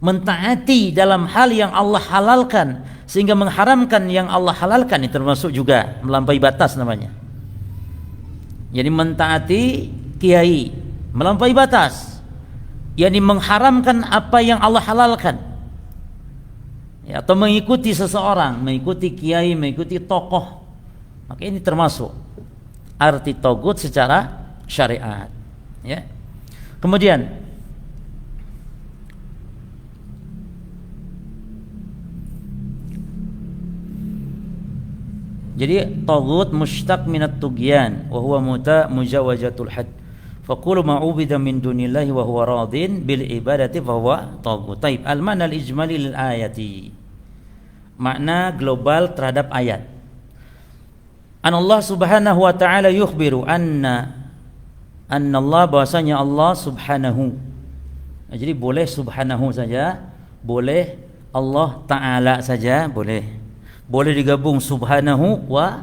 mentaati dalam hal yang Allah halalkan sehingga mengharamkan yang Allah halalkan, itu termasuk juga melampaui batas namanya. Jadi mentaati kiai melampaui batas, yakni mengharamkan apa yang Allah halalkan, ya, atau mengikuti seseorang, mengikuti kiai, mengikuti tokoh, maka ini termasuk arti togut secara syariat, ya. Kemudian jadi tagut mushtaq minat tughyan wa huwa mujawazatul had. Faqulu ma ubida min dunillahi wa huwa radin bil ibadati fa huwa tagut. Taib, al makna al ijmali lil ayati. Makna global terhadap ayat. An Allah Subhanahu wa taala yukhbiru anna Allah, bahwasanya Allah Subhanahu. Jadi boleh Subhanahu saja, boleh Allah Taala saja, boleh. Boleh digabung Subhanahu wa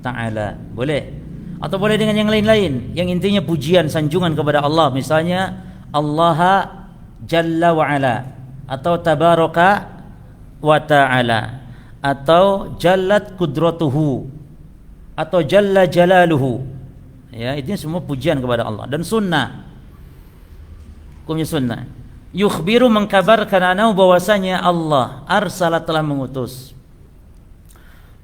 Ta'ala, boleh. Atau boleh dengan yang lain-lain, yang intinya pujian, sanjungan kepada Allah. Misalnya Allah Jalla wa Ala, atau Tabaraka wa Ta'ala, atau Jallat Qudratuhu, atau Jalla Jalaluhu. Ya, itu semua pujian kepada Allah. Dan sunnah, hukumnya sunnah. Yukhbiru, mengkabarkan anau, bahwasanya Allah arsala, telah mengutus,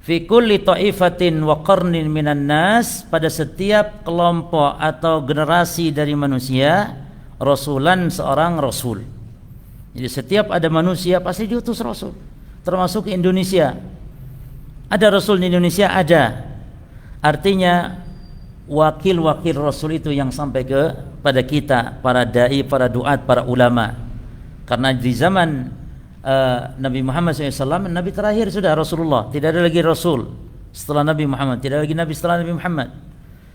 fi kulli ta'ifatin wa qarnin minan nas, pada setiap kelompok atau generasi dari manusia, rasulan, seorang rasul. Jadi setiap ada manusia pasti diutus rasul, termasuk Indonesia. Ada rasul di Indonesia, ada. Artinya wakil-wakil rasul itu yang sampai pada kita, para dai, para duat, para ulama. Karena di zaman Nabi Muhammad SAW, Nabi terakhir sudah Rasulullah, tidak ada lagi Rasul setelah Nabi Muhammad, tidak lagi Nabi setelah Nabi Muhammad.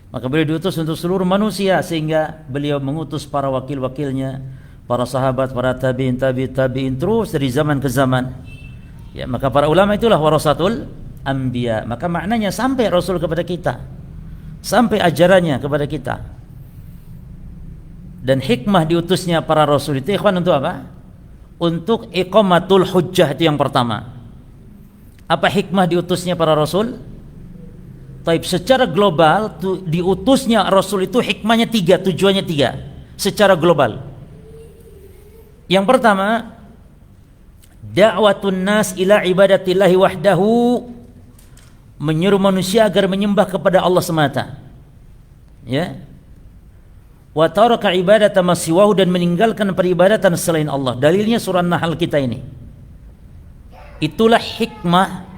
Maka beliau diutus untuk seluruh manusia, sehingga beliau mengutus para wakil-wakilnya, para sahabat, para tabi'in, tabi'in, terus dari zaman ke zaman. Ya, maka para ulama itulah warasatul anbiya. Maka maknanya sampai Rasul kepada kita, sampai ajarannya kepada kita. Dan hikmah diutusnya para Rasul itu, ikhwan, untuk apa? Untuk iqamatul hujjah, itu yang pertama. Apa hikmah diutusnya para rasul? Taib, secara global diutusnya rasul itu hikmahnya tiga, tujuannya tiga secara global. Yang pertama, da'watun nas ila ibadatillahi wahdahu, menyuruh manusia agar menyembah kepada Allah semata, ya. Wa taraka ibadata ma siwahu, dan meninggalkan peribadatan selain Allah. Dalilnya surah Nahl kita ini. Itulah hikmah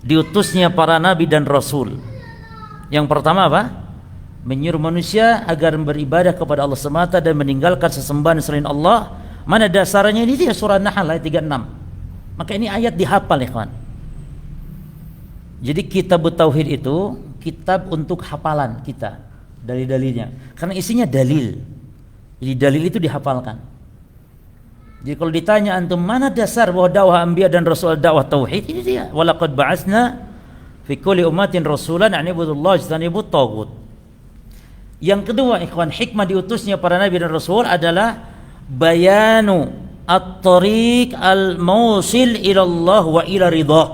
diutusnya para nabi dan rasul. Yang pertama apa? Menyuruh manusia agar beribadah kepada Allah semata dan meninggalkan sesembahan selain Allah. Mana dasarnya? Ini dia surah Nahl ayat 36. Maka ini ayat dihafal, ikhwan. Jadi kitab tauhid itu kitab untuk hafalan kita, dalil-dalilnya, karena isinya dalil. Jadi dalil itu dihafalkan. Jadi kalau ditanya antum mana dasar bahwa dakwah anbiya dan rasul dakwah tauhid, ini dia. Walaqad ba'atsna fi kulli ummatin rasulan an ibudullah wajtanibut taghut. Yang kedua, ikhwan, hikmah diutusnya para nabi dan rasul adalah bayanu at-tariq al-mausil ila Allah wa ila ridha.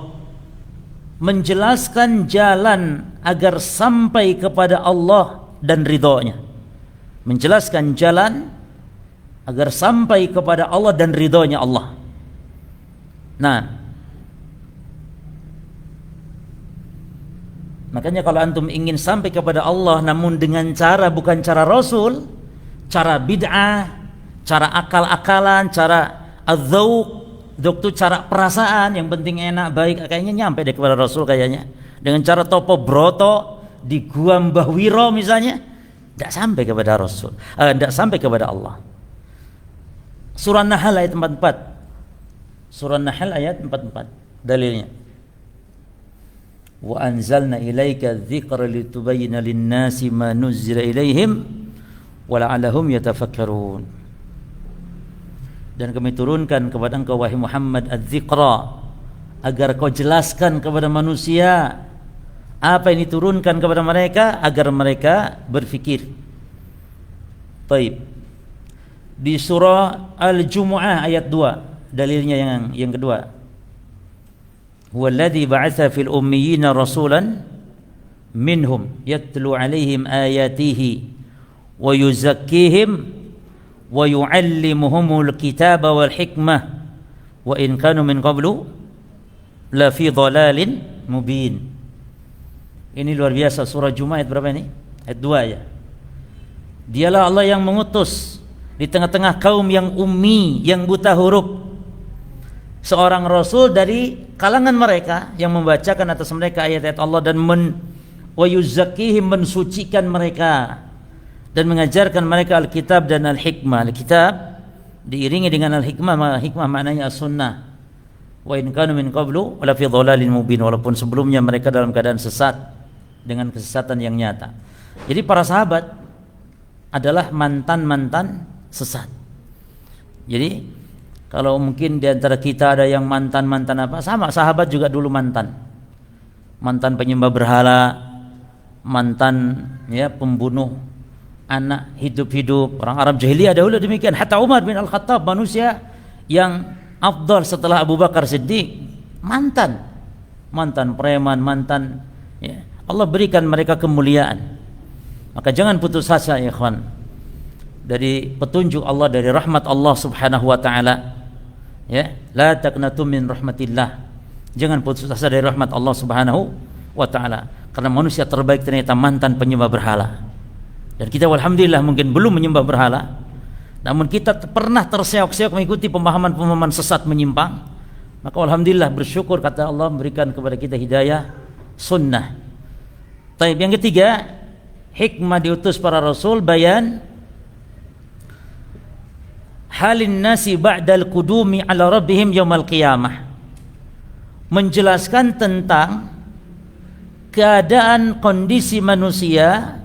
Menjelaskan jalan agar sampai kepada Allah dan ridhonya. Menjelaskan jalan agar sampai kepada Allah dan ridhonya Allah. Nah, makanya kalau antum ingin sampai kepada Allah namun dengan cara bukan cara Rasul, cara bid'ah, cara akal-akalan, cara adzauq, itu cara perasaan, yang penting enak, baik, kayaknya nyampe deh kepada Rasul kayaknya. Dengan cara topo broto di gua Mbah Wiro misalnya, tidak sampai kepada Rasul, tidak sampai kepada Allah. Surah Nahl ayat 44. Surah Nahl ayat 44 dalilnya. wa anzalna ilaika dzikra litubayyana lin-nasi ma nuzzila ilaihim wa la'allahum yatafakkarun. Dan kami turunkan kepada engkau wahai Muhammad adz-dzikra, agar kau jelaskan kepada manusia apa yang diturunkan kepada mereka agar mereka berfikir. Baik. Di surah Al-Jumu'ah ayat 2, dalilnya yang kedua. Huwallazi ba'atsa fil ummiyina rasulan minhum yatlu 'alaihim ayatihi wa yuzakkihim wa yu'allimuhumul kitaba wal hikmah wa in kanu min qablu la fi dhalalin mubin. Ini luar biasa, surah Jumu'ah ayat berapa ini? Ayat 2 ya. Dialah Allah yang mengutus di tengah-tengah kaum yang ummi, yang buta huruf, seorang rasul dari kalangan mereka yang membacakan atas mereka ayat-ayat Allah dan wa yuzakkihim, mensucikan mereka dan mengajarkan mereka Alkitab dan Al-Hikmah. Alkitab diiringi dengan Al-Hikmah, hikmah maknanya As-Sunnah. Wa in kanu min qablu la fi dhalalin mubin, walaupun sebelumnya mereka dalam keadaan sesat dengan kesesatan yang nyata. Jadi para sahabat adalah mantan-mantan sesat. Jadi kalau mungkin di antara kita ada yang mantan-mantan apa? Sama, sahabat juga dulu mantan. Mantan penyembah berhala, mantan ya pembunuh anak hidup-hidup. Orang Arab jahiliyah dahulu demikian. Hatta Umar bin Al-Khattab, manusia yang afdal setelah Abu Bakar Siddiq, mantan preman, mantan ya. Allah berikan mereka kemuliaan. Maka jangan putus asa ya ikhwan dari petunjuk Allah, dari rahmat Allah Subhanahu wa taala. Ya, la taqnatu min rahmatillah. Jangan putus asa dari rahmat Allah Subhanahu wa taala, karena manusia terbaik ternyata mantan penyembah berhala. Dan kita alhamdulillah mungkin belum menyembah berhala, namun kita pernah terseok-seok mengikuti pemahaman-pemahaman sesat menyimpang. Maka alhamdulillah bersyukur, kata Allah memberikan kepada kita hidayah sunnah. Baik, yang ketiga, hikmah diutus para rasul bayan halin nasi ba'dal qudumi ala rabbihim yaumal qiyamah. Menjelaskan tentang keadaan kondisi manusia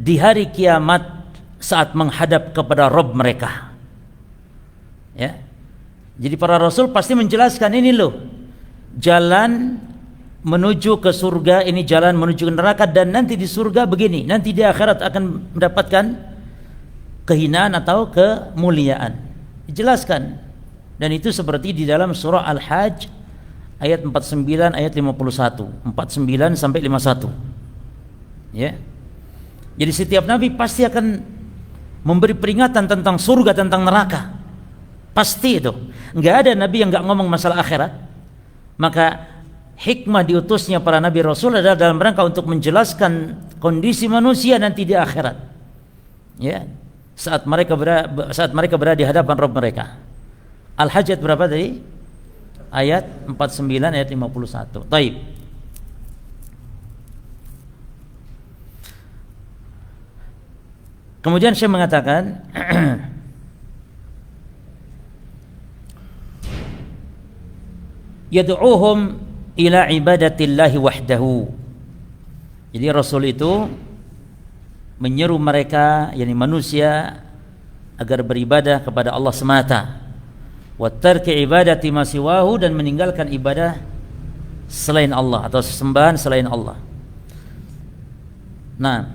di hari kiamat saat menghadap kepada Rabb mereka. Ya. Jadi para rasul pasti menjelaskan, ini loh jalan menuju ke surga, ini jalan menuju ke neraka, dan nanti di surga begini, nanti di akhirat akan mendapatkan kehinaan atau kemuliaan. Dijelaskan. Dan itu seperti di dalam surah Al-Hajj ayat 49 ayat 51, 49 sampai 51. Ya. Jadi setiap nabi pasti akan memberi peringatan tentang surga, tentang neraka. Pasti itu. Enggak ada nabi yang enggak ngomong masalah akhirat. Maka hikmah diutusnya para nabi rasul adalah dalam rangka untuk menjelaskan kondisi manusia nanti di akhirat. Ya, saat mereka berada di hadapan Rabb mereka. Al-Hajj berapa tadi? Ayat 49 ayat 51. Baik. Kemudian saya mengatakan yad'uhum ila ibadatillahi wahdahu. Jadi Rasul itu menyeru mereka, yakni manusia, agar beribadah kepada Allah semata, wa tarki ibadati ma siwahu, dan meninggalkan ibadah selain Allah atau sesembahan selain Allah. Nah,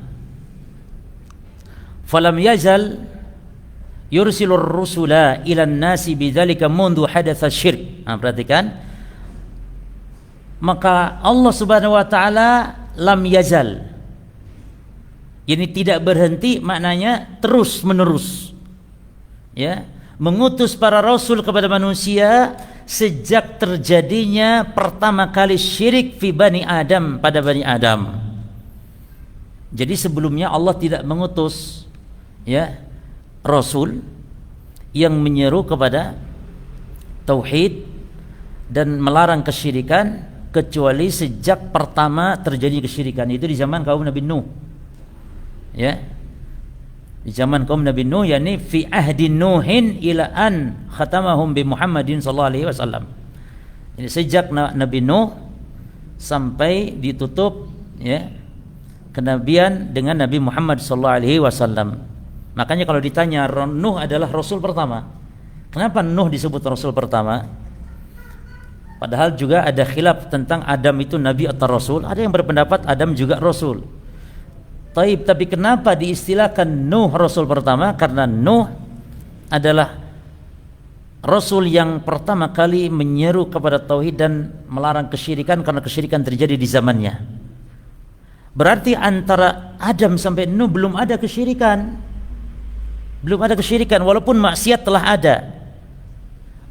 falam yazal yursilur rusula ila nasi bidzalika mundu hadatsa syirk. Nah, perhatikan. Maka Allah Subhanahu wa taala lam yazal, ini tidak berhenti, maknanya terus menerus, ya, mengutus para rasul kepada manusia sejak terjadinya pertama kali syirik fi bani Adam, pada bani Adam. Jadi sebelumnya Allah tidak mengutus ya rasul yang menyeru kepada tauhid dan melarang kesyirikan, kecuali sejak pertama terjadi kesyirikan, itu di zaman kaum Nabi Nuh. Ya. Di zaman kaum Nabi Nuh, yakni fi ahdi Nuhin ila an khatamahum bi Muhammadin sallallahu alaihi wasallam. Jadi sejak Nabi Nuh sampai ditutup ya kenabian dengan Nabi Muhammad SAW. Makanya kalau ditanya Nuh adalah Rasul pertama, kenapa Nuh disebut Rasul pertama? Padahal juga ada khilaf tentang Adam itu Nabi atau Rasul. Ada yang berpendapat Adam juga Rasul. Tapi kenapa diistilahkan Nuh Rasul pertama? Karena Nuh adalah Rasul yang pertama kali menyeru kepada tauhid dan melarang kesyirikan, karena kesyirikan terjadi di zamannya. Berarti antara Adam sampai Nuh belum ada kesyirikan. Belum ada kesyirikan, walaupun maksiat telah ada.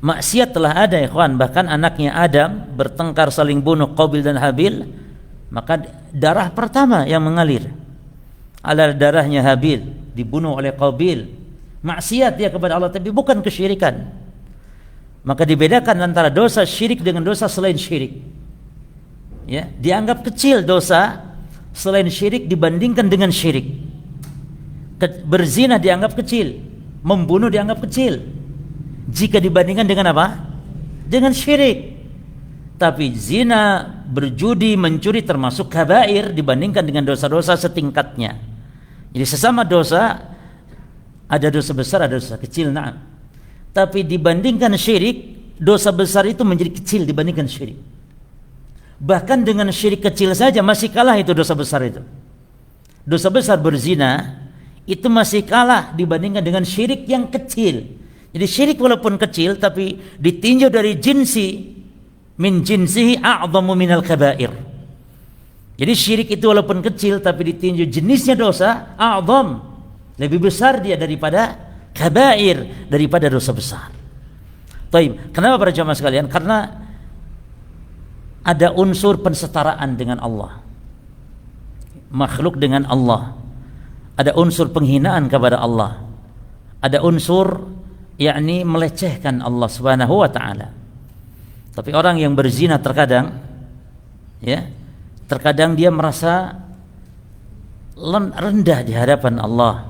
Maksiat telah ada, ikhwan. Bahkan anaknya Adam bertengkar saling bunuh, Qabil dan Habil, maka darah pertama yang mengalir adalah darahnya Habil, dibunuh oleh Qabil. Maksiat dia kepada Allah, tapi bukan kesyirikan. Maka dibedakan antara dosa syirik dengan dosa selain syirik. Ya, dianggap kecil dosa selain syirik dibandingkan dengan syirik. Berzina dianggap kecil, membunuh dianggap kecil jika dibandingkan dengan apa? Dengan syirik. Tapi zina, berjudi, mencuri termasuk kabair dibandingkan dengan dosa-dosa setingkatnya. Jadi sesama dosa, ada dosa besar, ada dosa kecil, na'am. Tapi dibandingkan syirik, dosa besar itu menjadi kecil dibandingkan syirik. Bahkan dengan syirik kecil saja masih kalah itu dosa besar itu. Dosa besar berzina itu masih kalah dibandingkan dengan syirik yang kecil. Jadi syirik walaupun kecil tapi ditinjau dari min jinsihi a'zamu minal kabair. Jadi syirik itu walaupun kecil tapi ditinjau jenisnya dosa a'zam, lebih besar dia daripada kabair, daripada dosa besar. Taib. Kenapa para jamaah sekalian? Karena ada unsur pensetaraan dengan Allah, makhluk dengan Allah. Ada unsur penghinaan kepada Allah. Ada unsur yakni melecehkan Allah Subhanahu wa taala. Tapi orang yang berzina terkadang dia merasa rendah di hadapan Allah.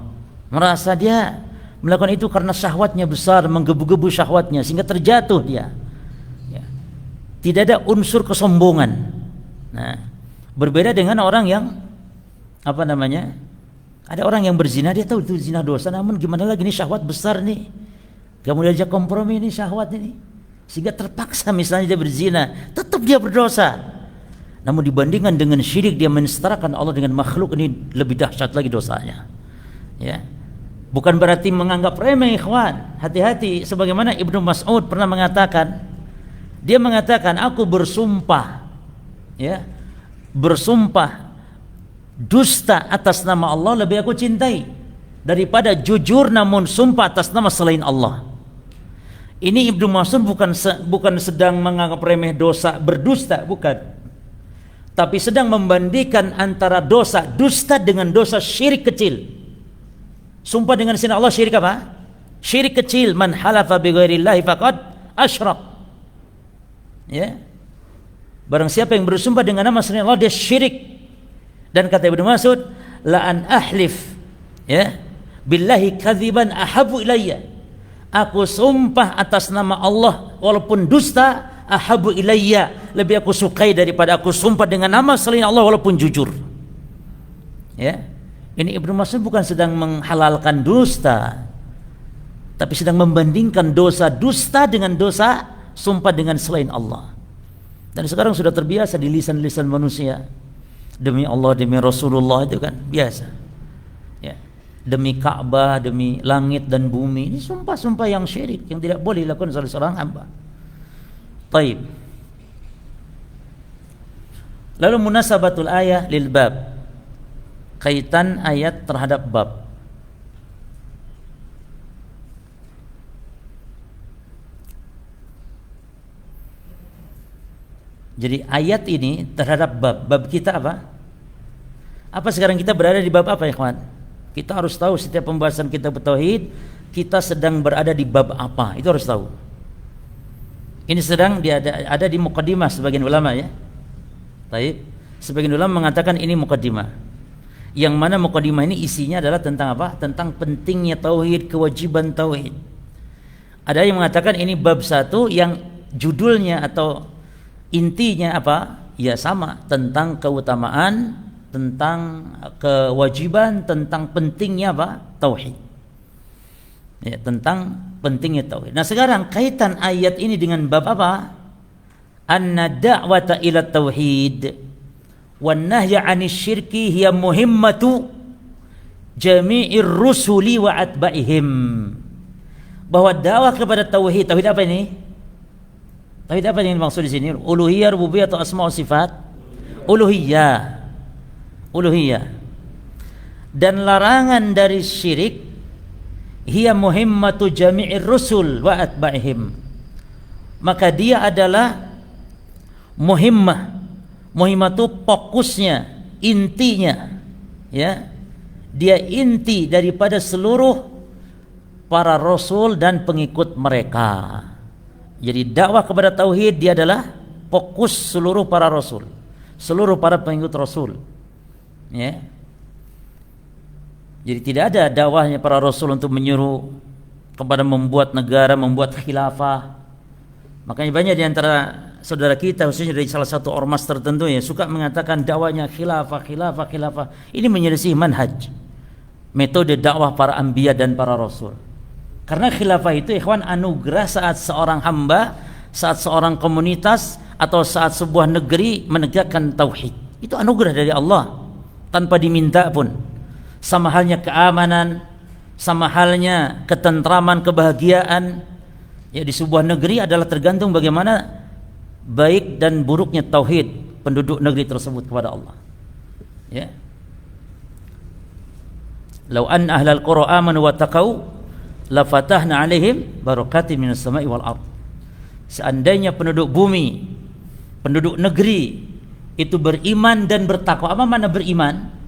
Merasa dia melakukan itu karena syahwatnya besar, menggebu-gebu syahwatnya sehingga terjatuh dia. Ya. Tidak ada unsur kesombongan. Nah, berbeda dengan orang yang ada orang yang berzina, dia tahu itu zina dosa, namun gimana lagi, ini syahwat besar nih. Kamu diajak kompromi ini syahwat ini, sehingga terpaksa misalnya dia berzina, tetap dia berdosa. Namun dibandingkan dengan syirik, dia mensetarakan Allah dengan makhluk, ini lebih dahsyat lagi dosanya. Ya. Bukan berarti menganggap remeh, ikhwan. Hati-hati, sebagaimana Ibnu Mas'ud pernah mengatakan, dia mengatakan, aku bersumpah dusta atas nama Allah lebih aku cintai daripada jujur namun sumpah atas nama selain Allah. Ini Ibnu Mas'ud bukan sedang menganggap remeh dosa berdusta, bukan. Tapi sedang membandingkan antara dosa dusta dengan dosa syirik kecil. Sumpah dengan selain Allah syirik apa? Syirik kecil. Man halafa bi ghairillahi faqad asyrak. Ya. Barang siapa yang bersumpah dengan nama selain Allah, dia syirik. Dan kata Ibnu Mas'ud, la an ahlif billahi kadziban ahabu ilayya. Aku sumpah atas nama Allah walaupun dusta, ahabu ilayya, lebih aku sukai daripada aku sumpah dengan nama selain Allah walaupun jujur. Ya. Ini Ibnu Mas'ud bukan sedang menghalalkan dusta, tapi sedang membandingkan dosa dusta dengan dosa sumpah dengan selain Allah. Dan sekarang sudah terbiasa di lisan-lisan manusia, demi Allah, demi Rasulullah, itu kan biasa. Ya. Demi Ka'bah, demi langit dan bumi, ini sumpah-sumpah yang syirik, yang tidak boleh dilakukan oleh seorang hamba. Taib. Lalu munasabatul ayah lil bab, kaitan ayat terhadap bab. Jadi ayat ini terhadap bab kita apa? Apa sekarang kita berada di bab apa, ikhwan? Kita harus tahu setiap pembahasan kita bertauhid, kita sedang berada di bab apa, itu harus tahu. Ini sedang ada di muqaddimah sebagian ulama, ya. Baik. Sebagian ulama mengatakan ini muqaddimah. Yang mana muqaddimah ini isinya adalah tentang apa? Tentang pentingnya tauhid, kewajiban tauhid. Ada yang mengatakan ini bab 1 yang judulnya atau Intinya apa? Ya sama, tentang keutamaan, tentang kewajiban, tentang pentingnya apa? Tauhid. Ya, tentang pentingnya tauhid. Nah, sekarang kaitan ayat ini dengan bab apa? Anna da'wata ila tauhid wan nahya 'anil syirki hiya muhimmatu jami'ir rusuli wa atba'ihim. Bahwa dakwah kepada tauhid, tauhid apa ini? Tauhid apa yang dimaksud di sini? Uluhiyah, rububiyah atau asma wa sifat? Uluhiyah. Uluhiyah. Dan larangan dari syirik hiya muhimmatu jami'ir rusul wa atba'ihim. Maka dia adalah muhimmah. Muhimmah itu fokusnya, intinya, ya. Dia inti daripada seluruh para rasul dan pengikut mereka. Jadi dakwah kepada tauhid dia adalah fokus seluruh para rasul, seluruh para pengikut rasul. Ya. Jadi tidak ada dakwahnya para rasul untuk menyuruh kepada membuat negara, membuat khilafah. Makanya banyak di antara saudara kita, khususnya dari salah satu ormas tertentu, ya suka mengatakan dakwahnya khilafah. Ini menyelisih manhaj, metode dakwah para anbiya dan para rasul. Karena khilafah itu ikhwan anugerah saat seorang hamba, saat seorang komunitas atau saat sebuah negeri menegakkan tauhid. Itu anugerah dari Allah tanpa diminta pun. Sama halnya keamanan, sama halnya ketentraman, kebahagiaan ya di sebuah negeri adalah tergantung bagaimana baik dan buruknya tauhid penduduk negeri tersebut kepada Allah. Ya. Lau an ahlal qura amanu wa taqau la fatahna alaihim barakatin minas sama'i wal ard. Seandainya penduduk bumi, penduduk negeri itu beriman dan bertakwa. Apa makna beriman?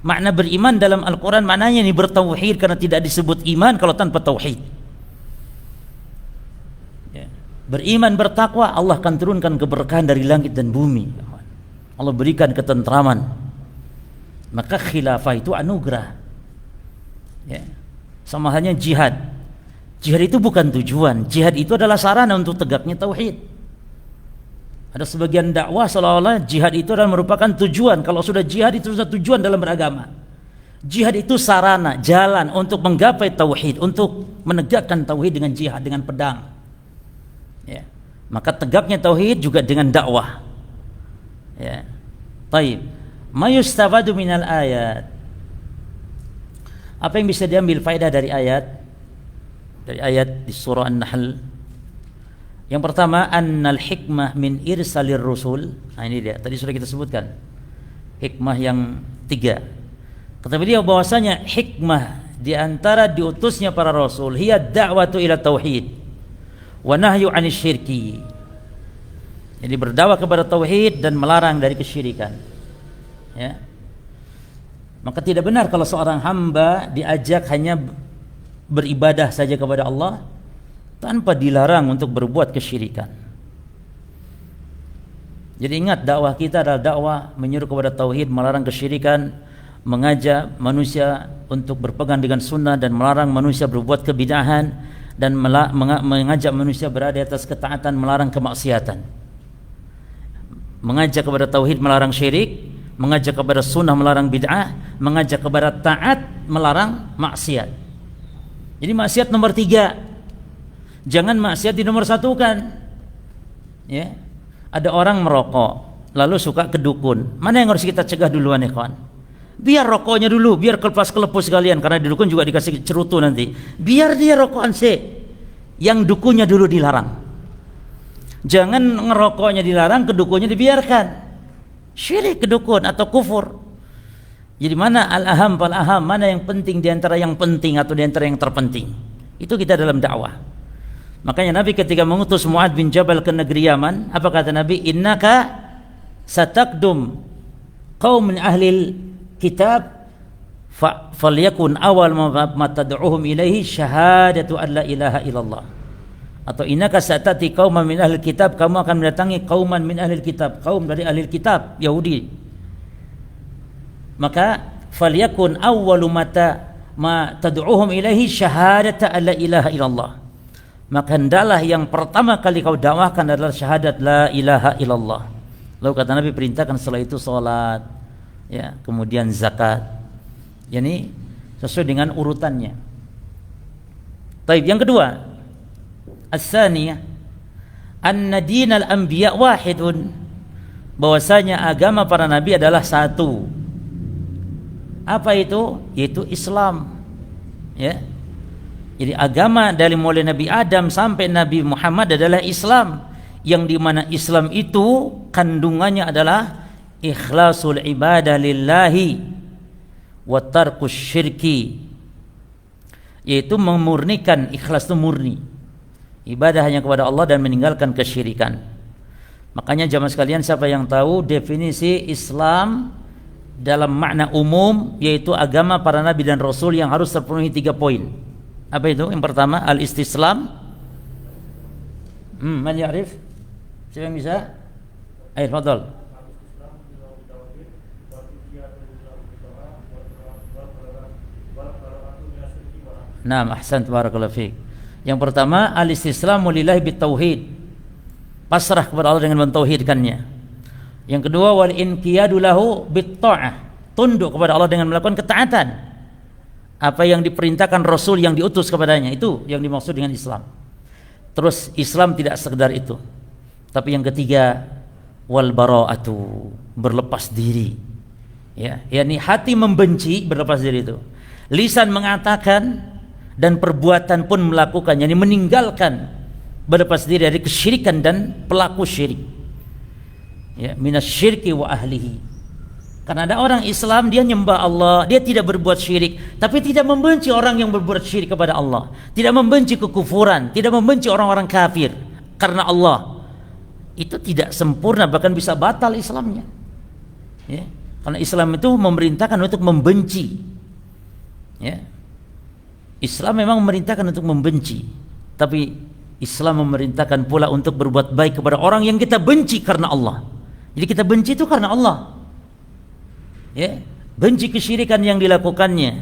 Makna beriman dalam Al-Quran maknanya ini bertauhid, karena tidak disebut iman kalau tanpa tauhid. Ya. Beriman bertakwa, Allah akan turunkan keberkahan dari langit dan bumi. Allah berikan ketentraman. Maka khilafah itu anugerah. Ya. Sama halnya jihad. Jihad itu bukan tujuan. Jihad itu adalah sarana untuk tegaknya tauhid. Ada sebagian dakwah seolah-olah jihad itu adalah merupakan tujuan. Kalau sudah jihad itu sudah tujuan dalam beragama. Jihad itu sarana, jalan untuk menggapai tauhid, untuk menegakkan tauhid dengan jihad, dengan pedang. Ya. Maka tegaknya tauhid juga dengan dakwah. Ya. Taib. Ma yustafadu minal ayat. Apa yang bisa diambil faedah dari ayat? Dari ayat di surah An-Nahl. Yang pertama, annal hikmah min irsalir rusul. Nah, ini dia, tadi sudah kita sebutkan. Hikmah yang 3. Kata beliau bahwasanya hikmah di antara diutusnya para rasul hiya da'watu ila tauhid wa nahyu 'anil syirki. Jadi berdakwah kepada tauhid dan melarang dari kesyirikan. Ya. Maka tidak benar kalau seorang hamba diajak hanya beribadah saja kepada Allah tanpa dilarang untuk berbuat kesyirikan. Jadi ingat, dakwah kita adalah dakwah menyuruh kepada tauhid, melarang kesyirikan, mengajak manusia untuk berpegang dengan sunnah dan melarang manusia berbuat kebid'ahan, dan mengajak manusia berada di atas ketaatan, melarang kemaksiatan. Mengajak kepada tauhid, melarang syirik, mengajak kepada sunnah, melarang bid'ah, mengajak kepada taat, melarang maksiat. Jadi maksiat nomor 3. Jangan maksiat di nomor 1-kan. Ya. Ada orang merokok, lalu suka ke dukun. Mana yang harus kita cegah duluan, ya kawan? Biar rokoknya dulu, biar kelepus sekalian, karena di dukun juga dikasih cerutu nanti. Biar dia rokokan sih. Yang dukunnya dulu dilarang. Jangan ngerokoknya dilarang, ke dukunnya dibiarkan. Syirik ke dukun atau kufur. Jadi mana al-aham fal-aham, mana yang penting di antara yang penting atau di antara yang terpenting. Itu kita dalam dakwah. Makanya Nabi ketika mengutus Mu'adz bin Jabal ke negeri Yaman, apa kata Nabi? Innaka satakdum qaum min ahlil kitab falyakun awal ma tad'uhum ilaihi syahadatu an la ilaha illallah. Atau innaka satati qauman min ahlil kitab, kamu akan mendatangi qauman min ahlil kitab, kaum dari ahlil kitab Yahudi. Maka falyakun awwalu ma tad'uhum ilaihi syahadatu an la ilaha illallah. maka hendaklah yang pertama kali kau dakwahkan adalah syahadat la ilaha illallah. Lalu kata Nabi perintahkan setelah itu salat, ya, kemudian zakat. Yani sesuai dengan urutannya. Baik, yang kedua, as-saniyah anna dinal anbiya wahidun, bahwasanya agama para nabi adalah satu. Apa itu? Yaitu Islam. Ya. Jadi agama dari mulai Nabi Adam sampai Nabi Muhammad adalah Islam, yang dimana Islam itu kandungannya adalah ikhlasul ibadah lillahi wa tarkus syirki, yaitu memurnikan, ikhlas itu murni, ibadah hanya kepada Allah dan meninggalkan kesyirikan. Makanya jamaah sekalian, siapa yang tahu definisi Islam dalam makna umum, yaitu agama para nabi dan rasul yang harus terpenuhi 3 poin. Apa itu? Yang pertama, al-istislam. Man ya'rif? Siapa yang bisa? Ayo, fadhal. Naam, ahsan, barakallahu fiik. Yang pertama, al-istislamu lillahi bitauhid. Pasrah kepada Allah dengan mentauhidkannya. Yang kedua, wal inqiyadu lahu bitta'ah. Tunduk kepada Allah dengan melakukan ketaatan. Apa yang diperintahkan Rasul yang diutus kepadanya, itu yang dimaksud dengan Islam. Terus Islam tidak sekedar itu, tapi yang ketiga, wal bara'atu, berlepas diri. Ya, yakni hati membenci, berlepas diri itu. Lisan mengatakan dan perbuatan pun melakukan, yakni meninggalkan, berlepas diri dari kesyirikan dan pelaku syirik. Ya, minasyirki wa ahlihi. Karena ada orang Islam, dia nyembah Allah, dia tidak berbuat syirik, tapi tidak membenci orang yang berbuat syirik kepada Allah, tidak membenci kekufuran, tidak membenci orang-orang kafir karena Allah. Itu tidak sempurna, bahkan bisa batal Islamnya. Ya, karena Islam itu memerintahkan untuk membenci. Ya, Islam memang memerintahkan untuk membenci, tapi Islam memerintahkan pula untuk berbuat baik kepada orang yang kita benci karena Allah. Jadi kita benci itu karena Allah. Ya, benci kesyirikan yang dilakukannya.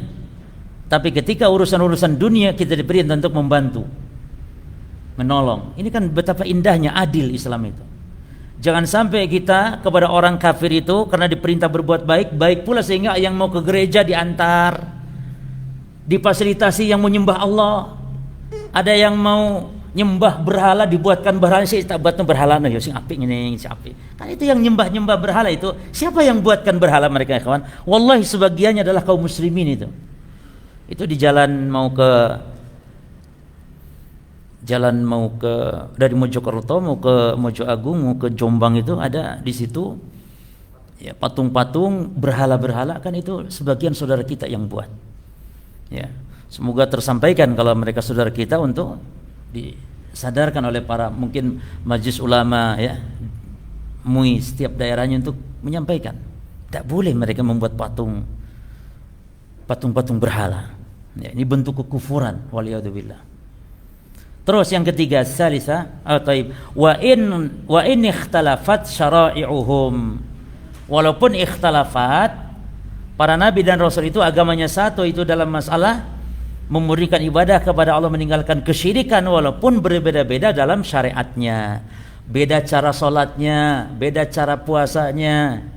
Tapi ketika urusan-urusan dunia, kita diperintah untuk membantu, menolong. Ini kan betapa indahnya adil Islam itu. Jangan sampai kita kepada orang kafir itu karena diperintah berbuat baik, baik pula sehingga yang mau ke gereja diantar, difasilitasi yang menyembah Allah. Ada yang mau nyembah berhala, dibuatkan berhala, sih tak buat berhala no, sing apik ngene, sing apik. Kan itu yang nyembah berhala itu, siapa yang buatkan berhala mereka, kawan? Wallahi sebagiannya adalah kaum muslimin itu. Itu di jalan mau ke dari Mojokerto mau ke Mojo Agung, mau ke Jombang, itu ada di situ ya patung-patung berhala-berhala, kan itu sebagian saudara kita yang buat. Ya, semoga tersampaikan kalau mereka saudara kita untuk disadarkan oleh para mungkin majelis ulama, ya, MUI setiap daerahnya untuk menyampaikan tidak boleh mereka membuat patung-patung berhala. Ya, ini bentuk kekufuran, waliyadzubillah. Terus yang ketiga, salisa wa in ikhtalafat syara'i'uhum, walaupun ikhtalafat para nabi dan rasul itu agamanya satu, itu dalam masalah memurnikan ibadah kepada Allah, meninggalkan kesyirikan, walaupun berbeda-beda dalam syariatnya, beda cara sholatnya, beda cara puasanya,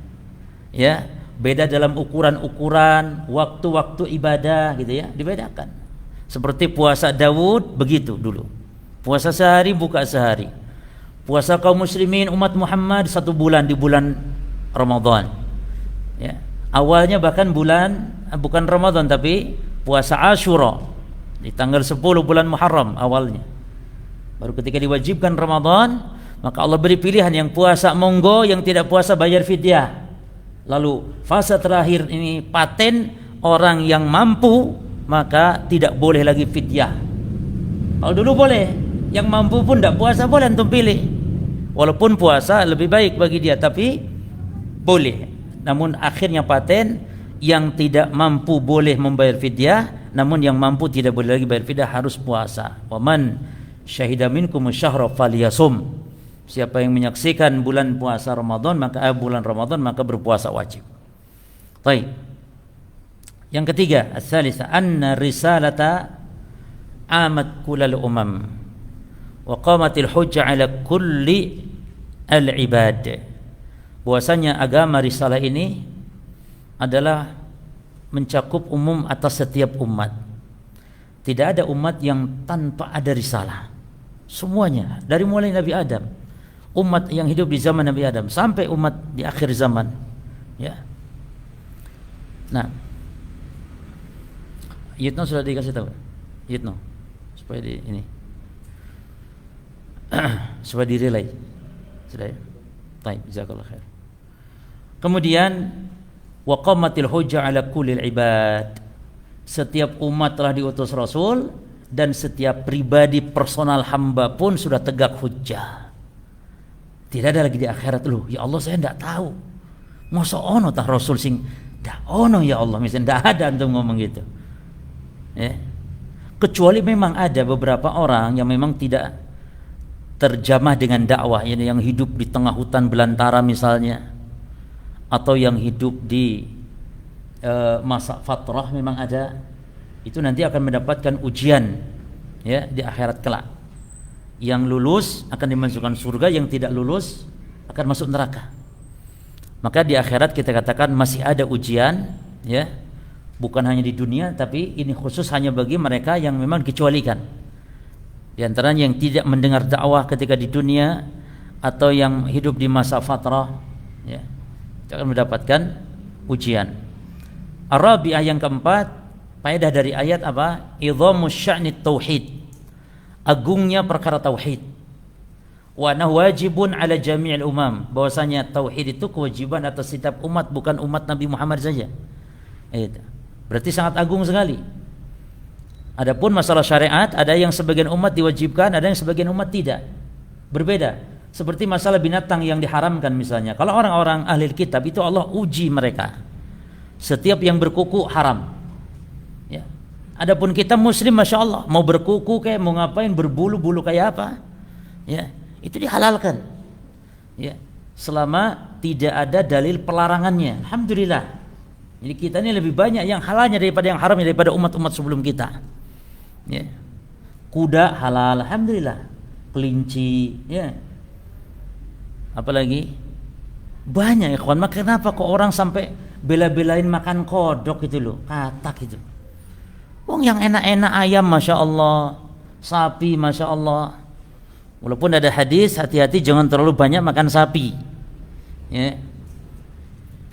ya, beda dalam ukuran-ukuran waktu-waktu ibadah, gitu ya, dibedakan. Seperti puasa Daud begitu dulu, puasa sehari buka sehari. Puasa kaum muslimin umat Muhammad 1 bulan di bulan Ramadan, ya. Awalnya bahkan bukan Ramadan tapi puasa Ashura di tanggal 10 bulan Muharram awalnya. Baru ketika diwajibkan Ramadan, maka Allah beri pilihan, yang puasa monggo, yang tidak puasa bayar fidyah. Lalu fase terakhir ini paten, orang yang mampu maka tidak boleh lagi fidyah. Kalau dulu boleh, yang mampu pun tidak puasa boleh, antum pilih. Walaupun puasa lebih baik bagi dia, tapi boleh. Namun akhirnya paten, yang tidak mampu boleh membayar fidyah, namun yang mampu tidak boleh lagi bayar fidyah, harus puasa. Waman syahida minkum syahra falyasum. Siapa yang menyaksikan bulan puasa Ramadan, bulan Ramadan, maka berpuasa wajib. Baik. Yang ketiga, as-salisa anna risalata amat kulal umam, wa qamatil hujjah ala kulli al-ibad. Bahwasanya agama risalah ini adalah mencakup umum atas setiap umat. Tidak ada umat yang tanpa ada risalah. Semuanya, dari mulai Nabi Adam, umat yang hidup di zaman Nabi Adam sampai umat di akhir zaman, ya. Nah, Yitno sudah dikasih tahu, Yitno, supaya di ini, supaya direlay, sudah ya. Baik, jazakallahu khair. Kemudian wa qamatil hujjah ala kullil ibad. Setiap umat telah diutus Rasul dan setiap pribadi personal hamba pun sudah tegak hujjah. Tidak ada lagi di akhirat, loh ya Allah saya tidak tahu. Masa ono tah Rasul sing dak ono ya Allah, misalnya tidak ada antum ngomong gitu. Ya. Kecuali memang ada beberapa orang yang memang tidak terjamah dengan dakwah, yang hidup di tengah hutan belantara misalnya, atau yang hidup di masa fatrah, memang ada. Itu nanti akan mendapatkan ujian, ya, di akhirat kelak. Yang lulus akan dimasukkan surga, yang tidak lulus akan masuk neraka. Maka di akhirat kita katakan masih ada ujian, ya, bukan hanya di dunia, tapi ini khusus hanya bagi mereka yang memang dikecualikan. Di antaranya yang tidak mendengar dakwah ketika di dunia, atau yang hidup di masa fatrah, ya, akan mendapatkan ujian. Arabiah yang keempat, faedah dari ayat apa? Idhamu sya'ni tauhid, agungnya perkara tauhid. Wa nahu wajibun ala jami'il umam, bahwasanya tauhid itu kewajiban atas setiap umat, bukan umat Nabi Muhammad saja. Berarti sangat agung sekali. Adapun masalah syariat, ada yang sebagian umat diwajibkan, ada yang sebagian umat tidak. Berbeda. Seperti masalah binatang yang diharamkan misalnya. Kalau orang-orang ahli kitab itu Allah uji mereka. Setiap yang berkuku haram. Ya. Adapun kita muslim, masya Allah, mau berkuku kayak mau ngapain, berbulu-bulu kayak apa, ya, itu dihalalkan. Ya. Selama tidak ada dalil pelarangannya, alhamdulillah. Jadi kita ini lebih banyak yang halalnya daripada yang haramnya, daripada umat-umat sebelum kita. Ya. Kuda halal, alhamdulillah. Kelinci, ya. Apalagi banyak ikhwan. Maka kenapa kok orang sampai bela-belain makan kodok itu loh, katak itu. Wong yang enak-enak ayam masya Allah, sapi masya Allah. Walaupun ada hadis hati-hati jangan terlalu banyak makan sapi. Ya.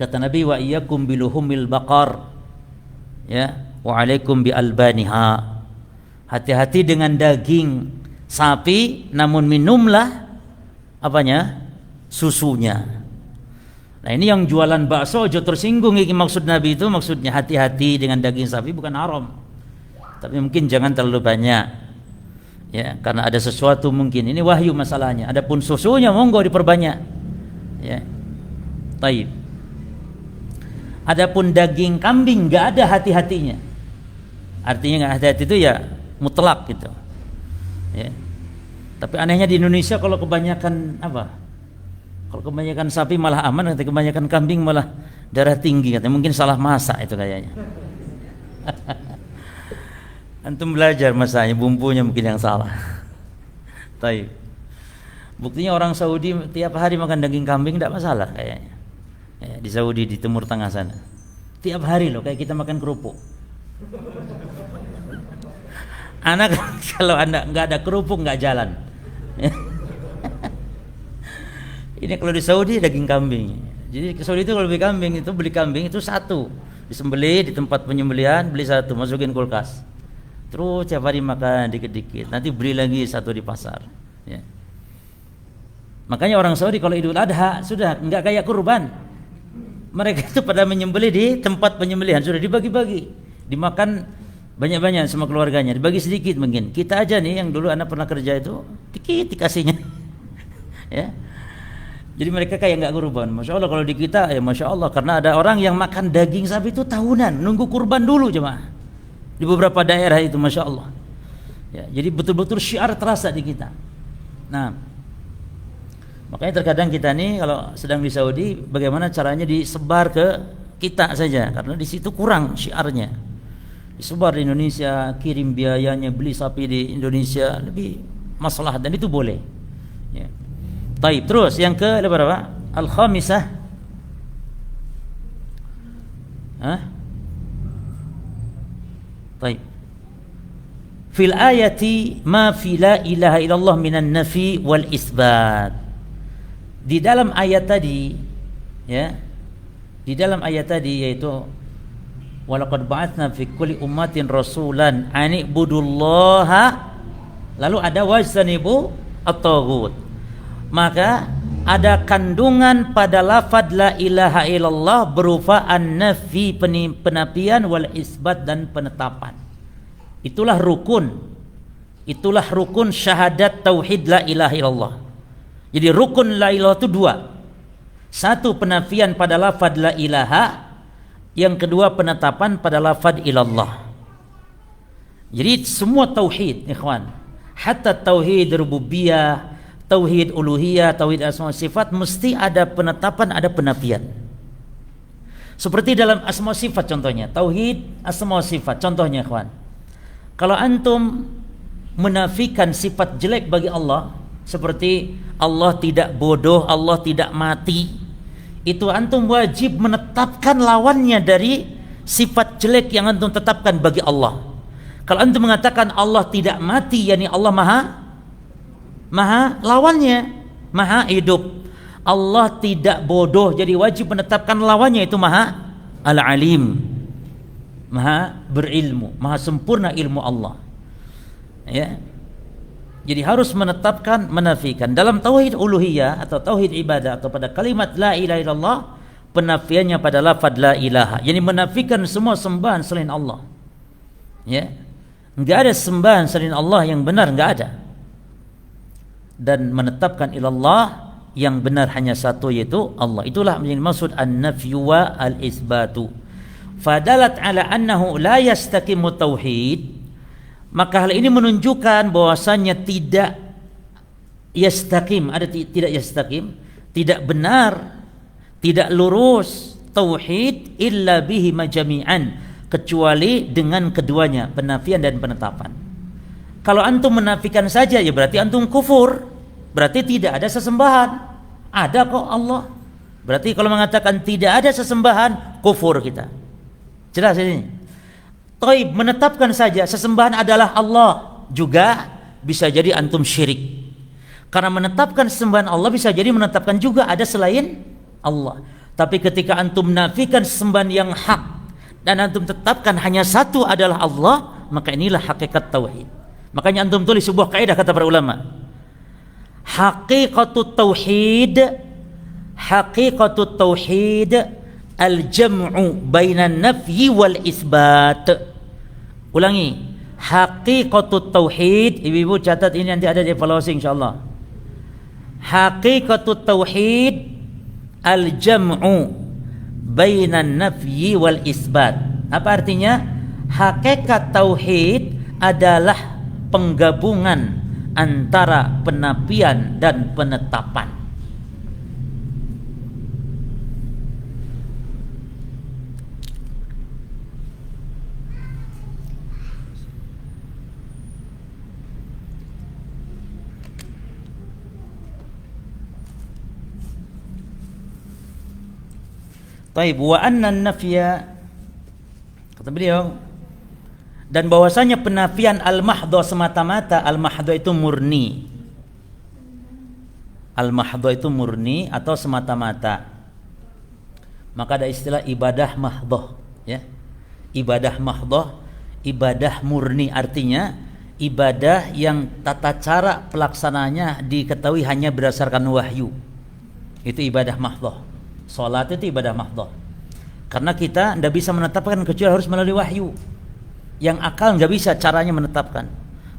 Kata Nabi, wa iyyakum biluhumil baqar, ya, wa alaikum bi albaniha. Hati-hati dengan daging sapi, namun minumlah apanya? Susunya. Nah ini yang jualan bakso aja tersinggung. Ini maksud Nabi itu, maksudnya hati-hati dengan daging sapi, bukan haram, tapi mungkin jangan terlalu banyak, ya, karena ada sesuatu mungkin. Ini wahyu masalahnya. Adapun susunya monggo diperbanyak, ya. Taib. Adapun daging kambing nggak ada hati-hatinya. Artinya nggak hati-hati itu ya mutlak gitu, ya. Tapi anehnya di Indonesia kalau kebanyakan apa? Kalau kebanyakan sapi malah aman, nanti kebanyakan kambing malah darah tinggi, katanya. Mungkin salah masak itu kayaknya. Antum belajar masaknya, bumbunya mungkin yang salah. Taib. Buktinya orang Saudi tiap hari makan daging kambing tidak masalah kayaknya. Ya, di Saudi, di Timur Tengah sana. Tiap hari loh, kayak kita makan kerupuk. Anak kalau anda nggak ada kerupuk nggak jalan. Ini kalau di Saudi daging kambing. Jadi ke Saudi itu kalau beli kambing itu, beli kambing itu satu, disembelih di tempat penyembelihan, beli satu, masukin kulkas. Terus tiap hari makan dikit-dikit. Nanti beli lagi satu di pasar. Ya. Makanya orang Saudi kalau Idul Adha sudah nggak kayak kurban. Mereka itu pada menyembelih di tempat penyembelihan, sudah dibagi-bagi, dimakan banyak-banyak sama keluarganya, dibagi sedikit mungkin. Kita aja nih yang dulu anak pernah kerja itu dikit dikasihnya. Ya. Jadi mereka kayak nggak kurban. Masya Allah kalau di kita ya masya Allah, karena ada orang yang makan daging sapi itu tahunan, nunggu kurban dulu jemaah. Di beberapa daerah itu masya Allah. Ya, jadi betul-betul syiar terasa di kita. Nah, makanya terkadang kita nih kalau sedang di Saudi, bagaimana caranya disebar ke kita saja, karena di situ kurang syiarnya. Disebar di Indonesia, kirim biayanya, beli sapi di Indonesia, lebih maslahat dan itu boleh. Ya. Taib. Terus yang ke berapa? Al-khamisah. Taib. Fil ayati ma fi la ilaha illallah minan nafi wal isbat. Di dalam ayat tadi, ya. Di dalam ayat tadi yaitu walaqad ba'atsna fi kulli ummatin rasulan an ibudullaha, lalu ada wajtanibu at-taghut. Maka ada kandungan pada lafaz la ilaha illallah berupa an-nafi, penafian, wal isbat, dan penetapan. Itulah rukun. Itulah rukun syahadat tauhid la ilaha illallah. Jadi rukun la ilaha itu dua. Satu penafian pada lafaz la ilaha, yang kedua penetapan pada lafaz ilallah. Jadi semua tauhid, ikhwan, hatta tauhid rububiyah, tauhid uluhiyah, tauhid asma sifat, mesti ada penetapan, ada penafian. Seperti dalam asma sifat contohnya, tauhid asma sifat contohnya, ikhwan. Kalau antum menafikan sifat jelek bagi Allah, seperti Allah tidak bodoh, Allah tidak mati, itu antum wajib menetapkan lawannya dari sifat jelek yang antum tetapkan bagi Allah. Kalau antum mengatakan Allah tidak mati, yakni Allah maha lawannya, maha hidup. Allah tidak bodoh, jadi wajib menetapkan lawannya, itu maha al-alim, maha berilmu, maha sempurna ilmu Allah. Ya. Jadi harus menetapkan, menafikan. Dalam tauhid uluhiyah atau tauhid ibadah atau pada kalimat la ilaha illallah, penafiannya pada lafaz la ilaha, yani menafikan semua sembahan selain Allah. Ya. Enggak ada sembahan selain Allah yang benar, enggak ada. Dan menetapkan ilallah, yang benar hanya satu, yaitu Allah. Itulah menjadi maksud an-nafyu wa al-isbatu. Fadalat ala annahu la yastaqimu tauhid. Maka hal ini menunjukkan bahwasanya tidak yastaqim, ada tidak yastaqim, tidak benar, tidak lurus tauhid illa bihi majami'an, kecuali dengan keduanya, penafian dan penetapan. Kalau antum menafikan saja, ya berarti antum kufur, berarti tidak ada sesembahan. Ada kok Allah. Berarti kalau mengatakan tidak ada sesembahan, kufur kita. Jelas ini. Taib, menetapkan saja sesembahan adalah Allah, juga bisa jadi antum syirik. Karena menetapkan sesembahan Allah bisa jadi menetapkan juga ada selain Allah. Tapi ketika antum nafikan sesembahan yang hak dan antum tetapkan hanya satu adalah Allah, maka inilah hakikat tauhid. Makanya antum tulis sebuah kaidah kata para ulama. Haqiqatut tauhid al-jam'u bainan nafyi wal isbat. Ulangi, haqiqatut tauhid, ibu-ibu catat ini, nanti ada di evaluasi insyaallah. Haqiqatut tauhid al-jam'u bainan nafyi wal isbat. Apa artinya? Hakikat tauhid adalah penggabungan antara penafian dan penetapan. Taib, wa anna nafya, kata beliau, dan bahwasanya penafian al-mahdha semata-mata, al-mahdha itu murni. Al-mahdha itu murni atau semata-mata. Maka ada istilah ibadah mahdhah, ya. Ibadah mahdhah, ibadah murni, artinya ibadah yang tata cara pelaksananya diketahui hanya berdasarkan wahyu. Itu ibadah mahdhah. Salat itu ibadah mahdhah. Karena kita tidak bisa menetapkan kecuali harus melalui wahyu. Yang akal nggak bisa caranya menetapkan.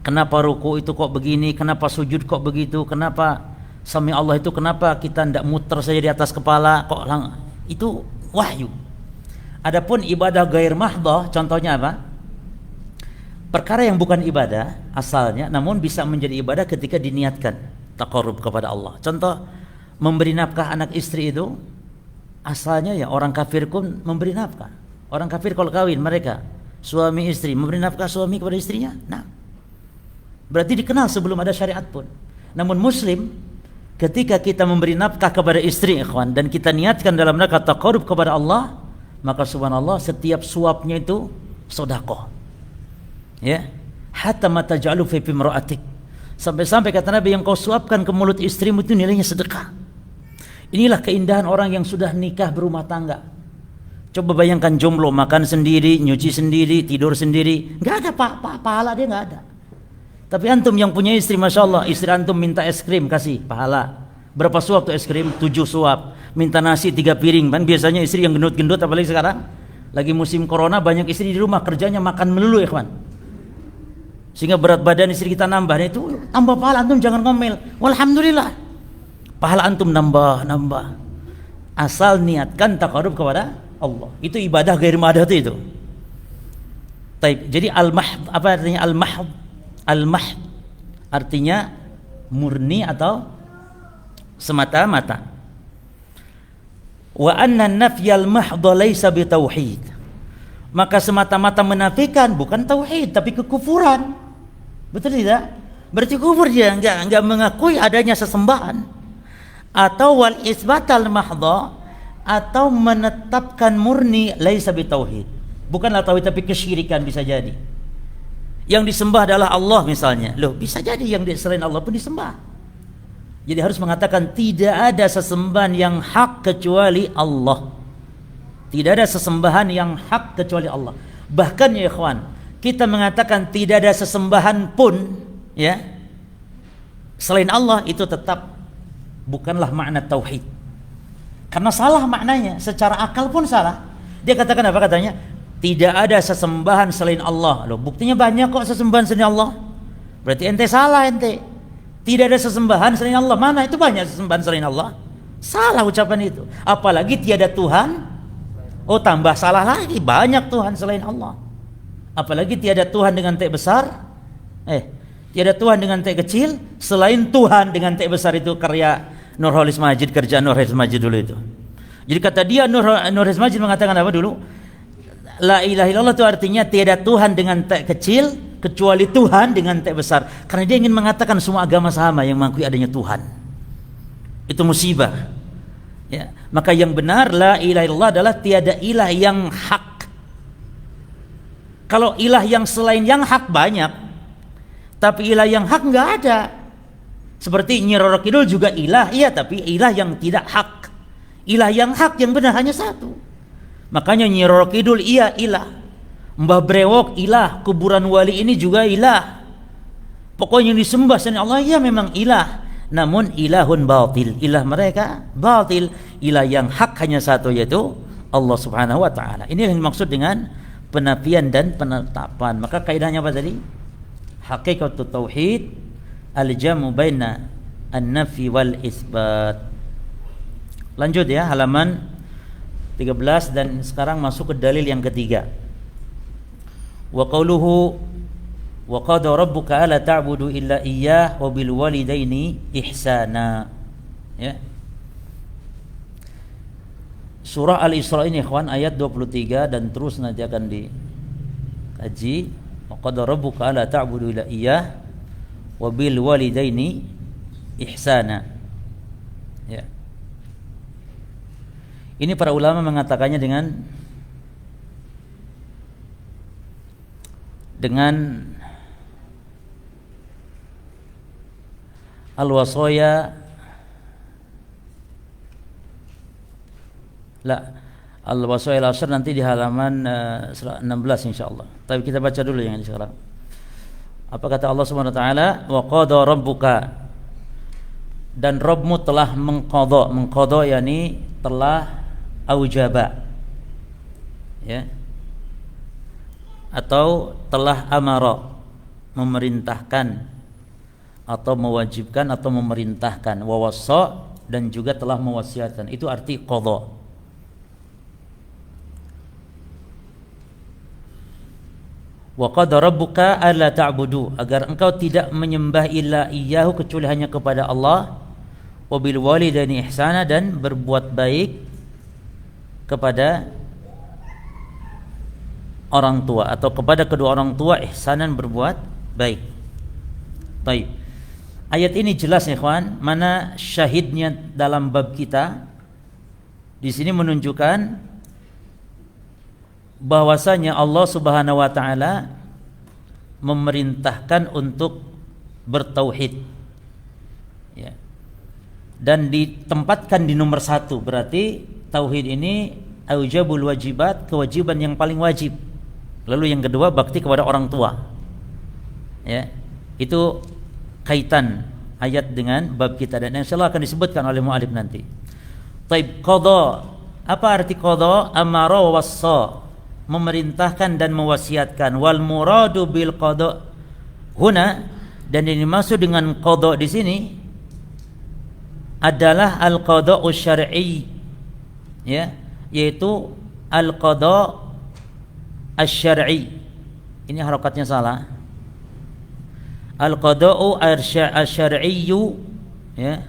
Kenapa ruku itu kok begini? Kenapa sujud kok begitu? Kenapa sami Allah itu kenapa kita tidak muter saja di atas kepala? Kok itu wahyu. Adapun ibadah ghair mahdhah, contohnya apa? Perkara yang bukan ibadah asalnya, namun bisa menjadi ibadah ketika diniatkan taqarrub kepada Allah. Contoh, memberi nafkah anak istri itu asalnya ya orang kafir pun memberi nafkah. Orang kafir kalau kawin mereka suami istri memberi nafkah suami kepada istrinya. Nah, Berarti dikenal sebelum ada syariat pun. Namun muslim ketika kita memberi nafkah kepada istri, ikhwan, dan kita niatkan dalam rangka taqarrub kepada Allah, maka subhanallah setiap suapnya itu sedekah. Ya. Hatta ma taj'alu fi imra'atik. Sampai-sampai kata Nabi, yang kau suapkan ke mulut istrimu itu nilainya sedekah. Inilah keindahan orang yang sudah nikah berumah tangga. Coba bayangkan jomblo, makan sendiri, nyuci sendiri, tidur sendiri, nggak ada pahala dia nggak ada. Tapi antum yang punya istri, masya Allah, istri antum minta es krim, kasih pahala. Berapa suap tuh es krim? 7 suap. Minta nasi 3 piring. Kan biasanya istri yang gendut-gendut, apalagi sekarang lagi musim corona, banyak istri di rumah kerjanya makan melulu, ya kawan. Sehingga berat badan istri kita nambah. Nah, itu tambah pahala, antum jangan ngomel. Walhamdulillah, pahala antum nambah. Asal niatkan taqarrub kepada Allah. Itu ibadah ghair madah itu. Taib. Jadi al-mahd, apa artinya al-mahd? Al-mahd artinya murni atau semata-mata. Wa anna nafyal mahdha laysa bitauhid. Maka semata-mata menafikan bukan tauhid tapi kekufuran. Betul tidak? Berarti kufur dia, enggak mengakui adanya sesembahan. Atau wal isbatal mahdha, atau menetapkan murni laisa bitauhid. Bukanlah tauhid tapi kesyirikan bisa jadi. Yang disembah adalah Allah misalnya. Loh, bisa jadi yang selain Allah pun disembah. Jadi harus mengatakan tidak ada sesembahan yang hak kecuali Allah. Tidak ada sesembahan yang hak kecuali Allah. Bahkan ya ikhwan, kita mengatakan tidak ada sesembahan pun ya selain Allah, itu tetap bukanlah makna tauhid. Karena salah maknanya, secara akal pun salah. Dia katakan apa katanya? Tidak ada sesembahan selain Allah. Loh, buktinya banyak kok sesembahan selain Allah. Berarti ente salah ente. Tidak ada sesembahan selain Allah. Mana itu banyak sesembahan selain Allah? Salah ucapan itu. Apalagi tiada Tuhan. Oh, tambah salah lagi, banyak Tuhan selain Allah. Apalagi tiada Tuhan dengan T besar. Tiada Tuhan dengan T kecil selain Tuhan dengan T besar. Itu karya Nurholis Majid, kerjaan Nurholis Majid dulu itu. Jadi kata dia, Nurholis Majid mengatakan apa dulu? La ilaha illallah itu artinya tiada Tuhan dengan T kecil kecuali Tuhan dengan T besar. Karena dia ingin mengatakan semua agama sama yang mengakui adanya Tuhan. Itu musibah. Ya, maka yang benar la ilaha illallah adalah tiada ilah yang hak. Kalau ilah yang selain yang hak banyak, tapi ilah yang hak nggak ada. Seperti Nyi Roro Kidul juga ilah, iya, tapi ilah yang tidak hak. Ilah yang hak yang benar hanya satu. Makanya Nyi Roro Kidul iya ilah, Mbah Brewok ilah, kuburan wali ini juga ilah. Pokoknya yang disembah selain Allah ya memang ilah, namun ilahun batil, ilah mereka batil. Ilah yang hak hanya satu, yaitu Allah Subhanahu wa taala. Ini yang dimaksud dengan penafian dan penetapan. Maka kaidahnya apa tadi? Hakikatut tauhid al-jamu baina an-nafi wal isbat. Lanjut ya, halaman 13 dan sekarang masuk ke dalil yang ketiga. Wa qauluhu wa qad rabbuka alla ta'budu illa iyyah wa bil walidaini ihsana. Ya. Surah Al-Isra ini ikhwan ayat 23 dan terus nanti akan dikaji. Wa qad rabbuka alla ta'budu illa iyyah wa bil walidaini ihsana. Ya. Ini para ulama mengatakannya dengan al-wasaya al-wasaya al-asr nanti di halaman 16 insyaallah. Tapi kita baca dulu yang ini sekarang. Apa kata Allah Subhanahu wa taala? Wa qada rabbuka, dan Rabbmu telah mengqadha yakni telah aujaba, ya, atau telah amara, memerintahkan atau mewajibkan atau memerintahkan, wawassa, dan juga telah mewasiatkan. Itu arti qadha. Wa qad rabbuka alla ta'budu, agar engkau tidak menyembah illa iyyahu, kecuali hanya kepada Allah, wa bil walidaini ihsana, dan berbuat baik kepada orang tua atau kepada kedua orang tua, ihsanan berbuat baik. Taib. Ayat ini jelas ya ikhwan, mana syahidnya dalam bab kita. Di sini menunjukkan bahwasanya Allah Subhanahu wa taala memerintahkan untuk bertauhid. Ya. Dan ditempatkan di nomor 1, berarti tauhid ini aujabul wajibat, kewajiban yang paling wajib. Lalu yang kedua bakti kepada orang tua. Ya. Itu kaitan ayat dengan bab kita dan insyaallah akan disebutkan oleh mu'alif nanti. Taib, qada. Apa arti qada? Amara wa wassa, memerintahkan dan mewasiatkan. Wal muradu bil qada huna, dan ini maksud dengan qada di sini adalah al qada'u syar'i, ya, yaitu al qada' asy-syar'i. Ini harokatnya salah. Al qada'u asy-syar'iyyu, ya,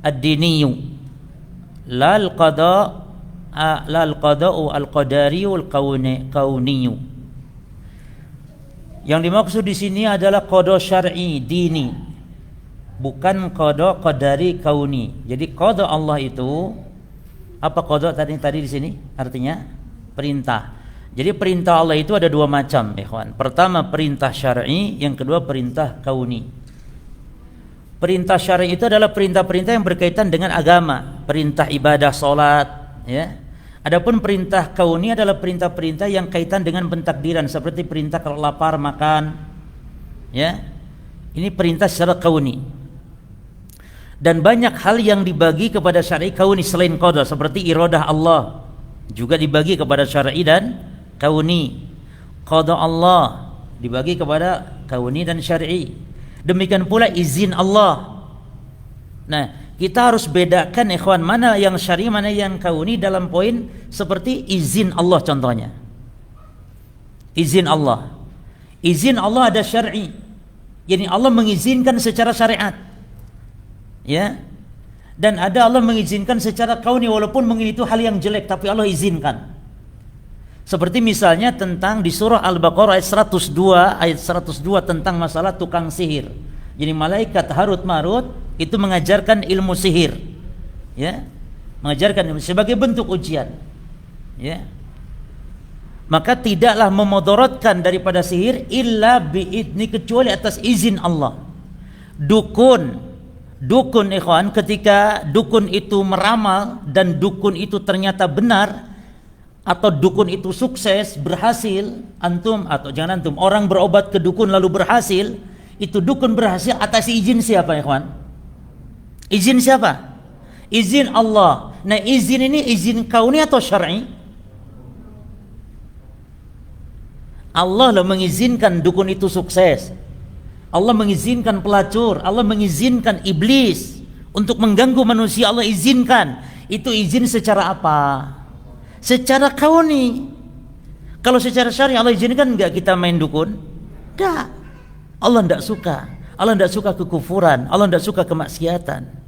ad-diniyyu, la al qada'u al-qadariyyu al-kauniyyu. Yang dimaksud di sini adalah qada syar'i dini, bukan qada qadari kauni. Jadi qada Allah itu apa? Qada tadi di sini artinya perintah. Jadi perintah Allah itu ada dua macam, ikhwan. Pertama perintah syar'i, yang kedua perintah kauni. Perintah syar'i itu adalah perintah-perintah yang berkaitan dengan agama, perintah ibadah salat, ya. Adapun perintah kauni adalah perintah-perintah yang kaitan dengan pentakdiran, seperti perintah kalau lapar makan, ya. Ini perintah secara kauni. Dan banyak hal yang dibagi kepada syar'i kauni selain qada, seperti iradah Allah juga dibagi kepada syar'i dan kauni. Qada Allah dibagi kepada kauni dan syar'i. Demikian pula izin Allah. Nah, kita harus bedakan ikhwan, mana yang syar'i, mana yang kauni dalam poin seperti izin Allah contohnya. Izin Allah. Izin Allah ada syar'i. Yani Allah mengizinkan secara syariat. Ya. Dan ada Allah mengizinkan secara kauni, walaupun mungkin itu hal yang jelek tapi Allah izinkan. Seperti misalnya tentang di surah Al-Baqarah ayat 102 tentang masalah tukang sihir. Jadi malaikat Harut Marut itu mengajarkan ilmu sihir. Ya. Mengajarkan sebagai bentuk ujian. Ya. Maka tidaklah memudaratkan daripada sihir illa biidni, kecuali atas izin Allah. Dukun ikhwan, ketika dukun itu meramal dan dukun itu ternyata benar, atau dukun itu sukses, berhasil, orang berobat ke dukun lalu berhasil, itu dukun berhasil atas izin siapa ikhwan? Izin siapa? Izin Allah. Nah, izin ini izin kauni atau syar'i? Allah lah mengizinkan dukun itu sukses. Allah mengizinkan pelacur, Allah mengizinkan iblis untuk mengganggu manusia, Allah izinkan. Itu izin secara apa? Secara kauni. Kalau secara syar'i Allah izinkan enggak kita main dukun? Enggak. Allah enggak suka. Allah enggak suka kekufuran, Allah enggak suka kemaksiatan.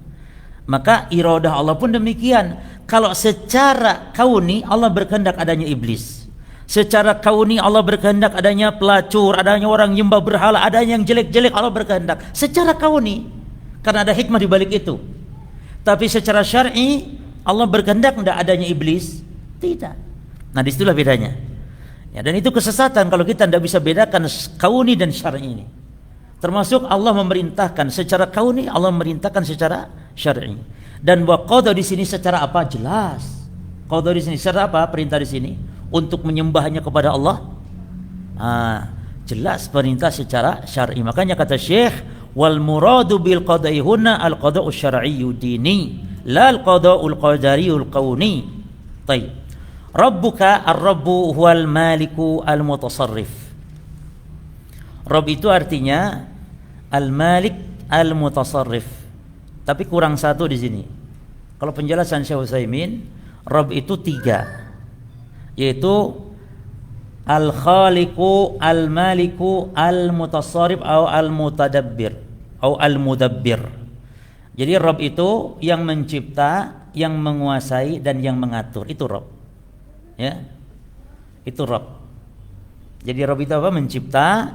Maka iradah Allah pun demikian. Kalau secara kauni Allah berkehendak adanya iblis. Secara kauni Allah berkehendak adanya pelacur, adanya orang nyembah berhala, adanya yang jelek-jelek, Allah berkehendak secara kauni karena ada hikmah di balik itu. Tapi secara syar'i Allah berkehendak tidak adanya iblis? Tidak. Nah, disitulah bedanya. Ya, dan itu kesesatan kalau kita tidak bisa bedakan kauni dan syar'i ini. Termasuk Allah memerintahkan secara kauni, Allah memerintahkan secara syar'i. Dan wa qada di sini secara apa? Jelas. Qada di sini secara apa? Perintah di sini untuk menyembahnya kepada Allah. Jelas perintah secara syar'i. Makanya kata Syekh, wal muradu bil qada'i huna al qada'u syar'iyyu dini, la al qada'ul qadariyul kauni. Baik. Rabbuka ar-rabbu huwal maliku al-mutasarrif. Rabb itu artinya al-malik al-mutasarrif. Tapi kurang satu di sini. Kalau penjelasan Syekh Utsaimin, Rabb itu 3. Yaitu al-khaliqu, al-maliku, al-mutasarrif atau al-mutadabbir atau al-mudabbir. Jadi Rabb itu yang mencipta, yang menguasai dan yang mengatur. Itu Rabb. Ya, itu Rabb. Jadi Rabb itu apa? Mencipta,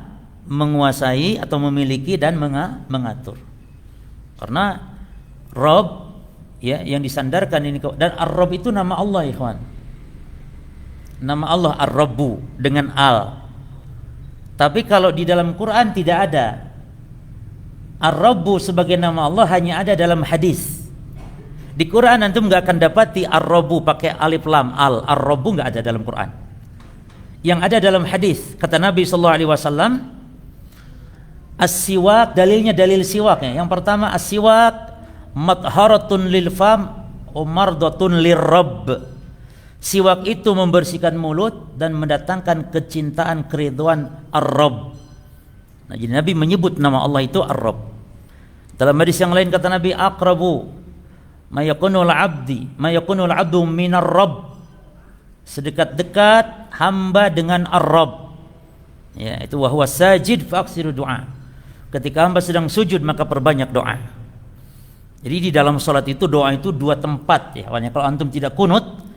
menguasai atau memiliki dan mengatur. Karena Rabb ya yang disandarkan ini, dan Ar-Rabb itu nama Allah, ikhwan. Nama Allah Ar-Rabbu dengan al. Tapi kalau di dalam Quran tidak ada. Ar-Rabbu sebagai nama Allah hanya ada dalam hadis. Di Quran antum enggak akan dapati Ar-Rabbu pakai alif lam al. Ar-Rabbu enggak ada dalam Quran. Yang ada dalam hadis kata Nabi sallallahu alaihi wasallam, as-siwak, dalilnya dalil siwaknya. Yang pertama, as-siwak matharatun lil fam wa mardatun lirrabb. Siwak itu membersihkan mulut dan mendatangkan kecintaan keridhaan ar-rabb. Nah, jadi Nabi menyebut nama Allah itu ar-rabb. Dalam hadis yang lain kata Nabi, aqrabu ma yakunul abdu minar rabb. Sedekat-dekat hamba dengan ar-rabb. Ya, itu wa huwa sajid fa'ksiru du'a. Ketika hamba sedang sujud maka perbanyak doa. Jadi di dalam salat itu doa itu dua tempat ya. Kalau antum tidak kunut,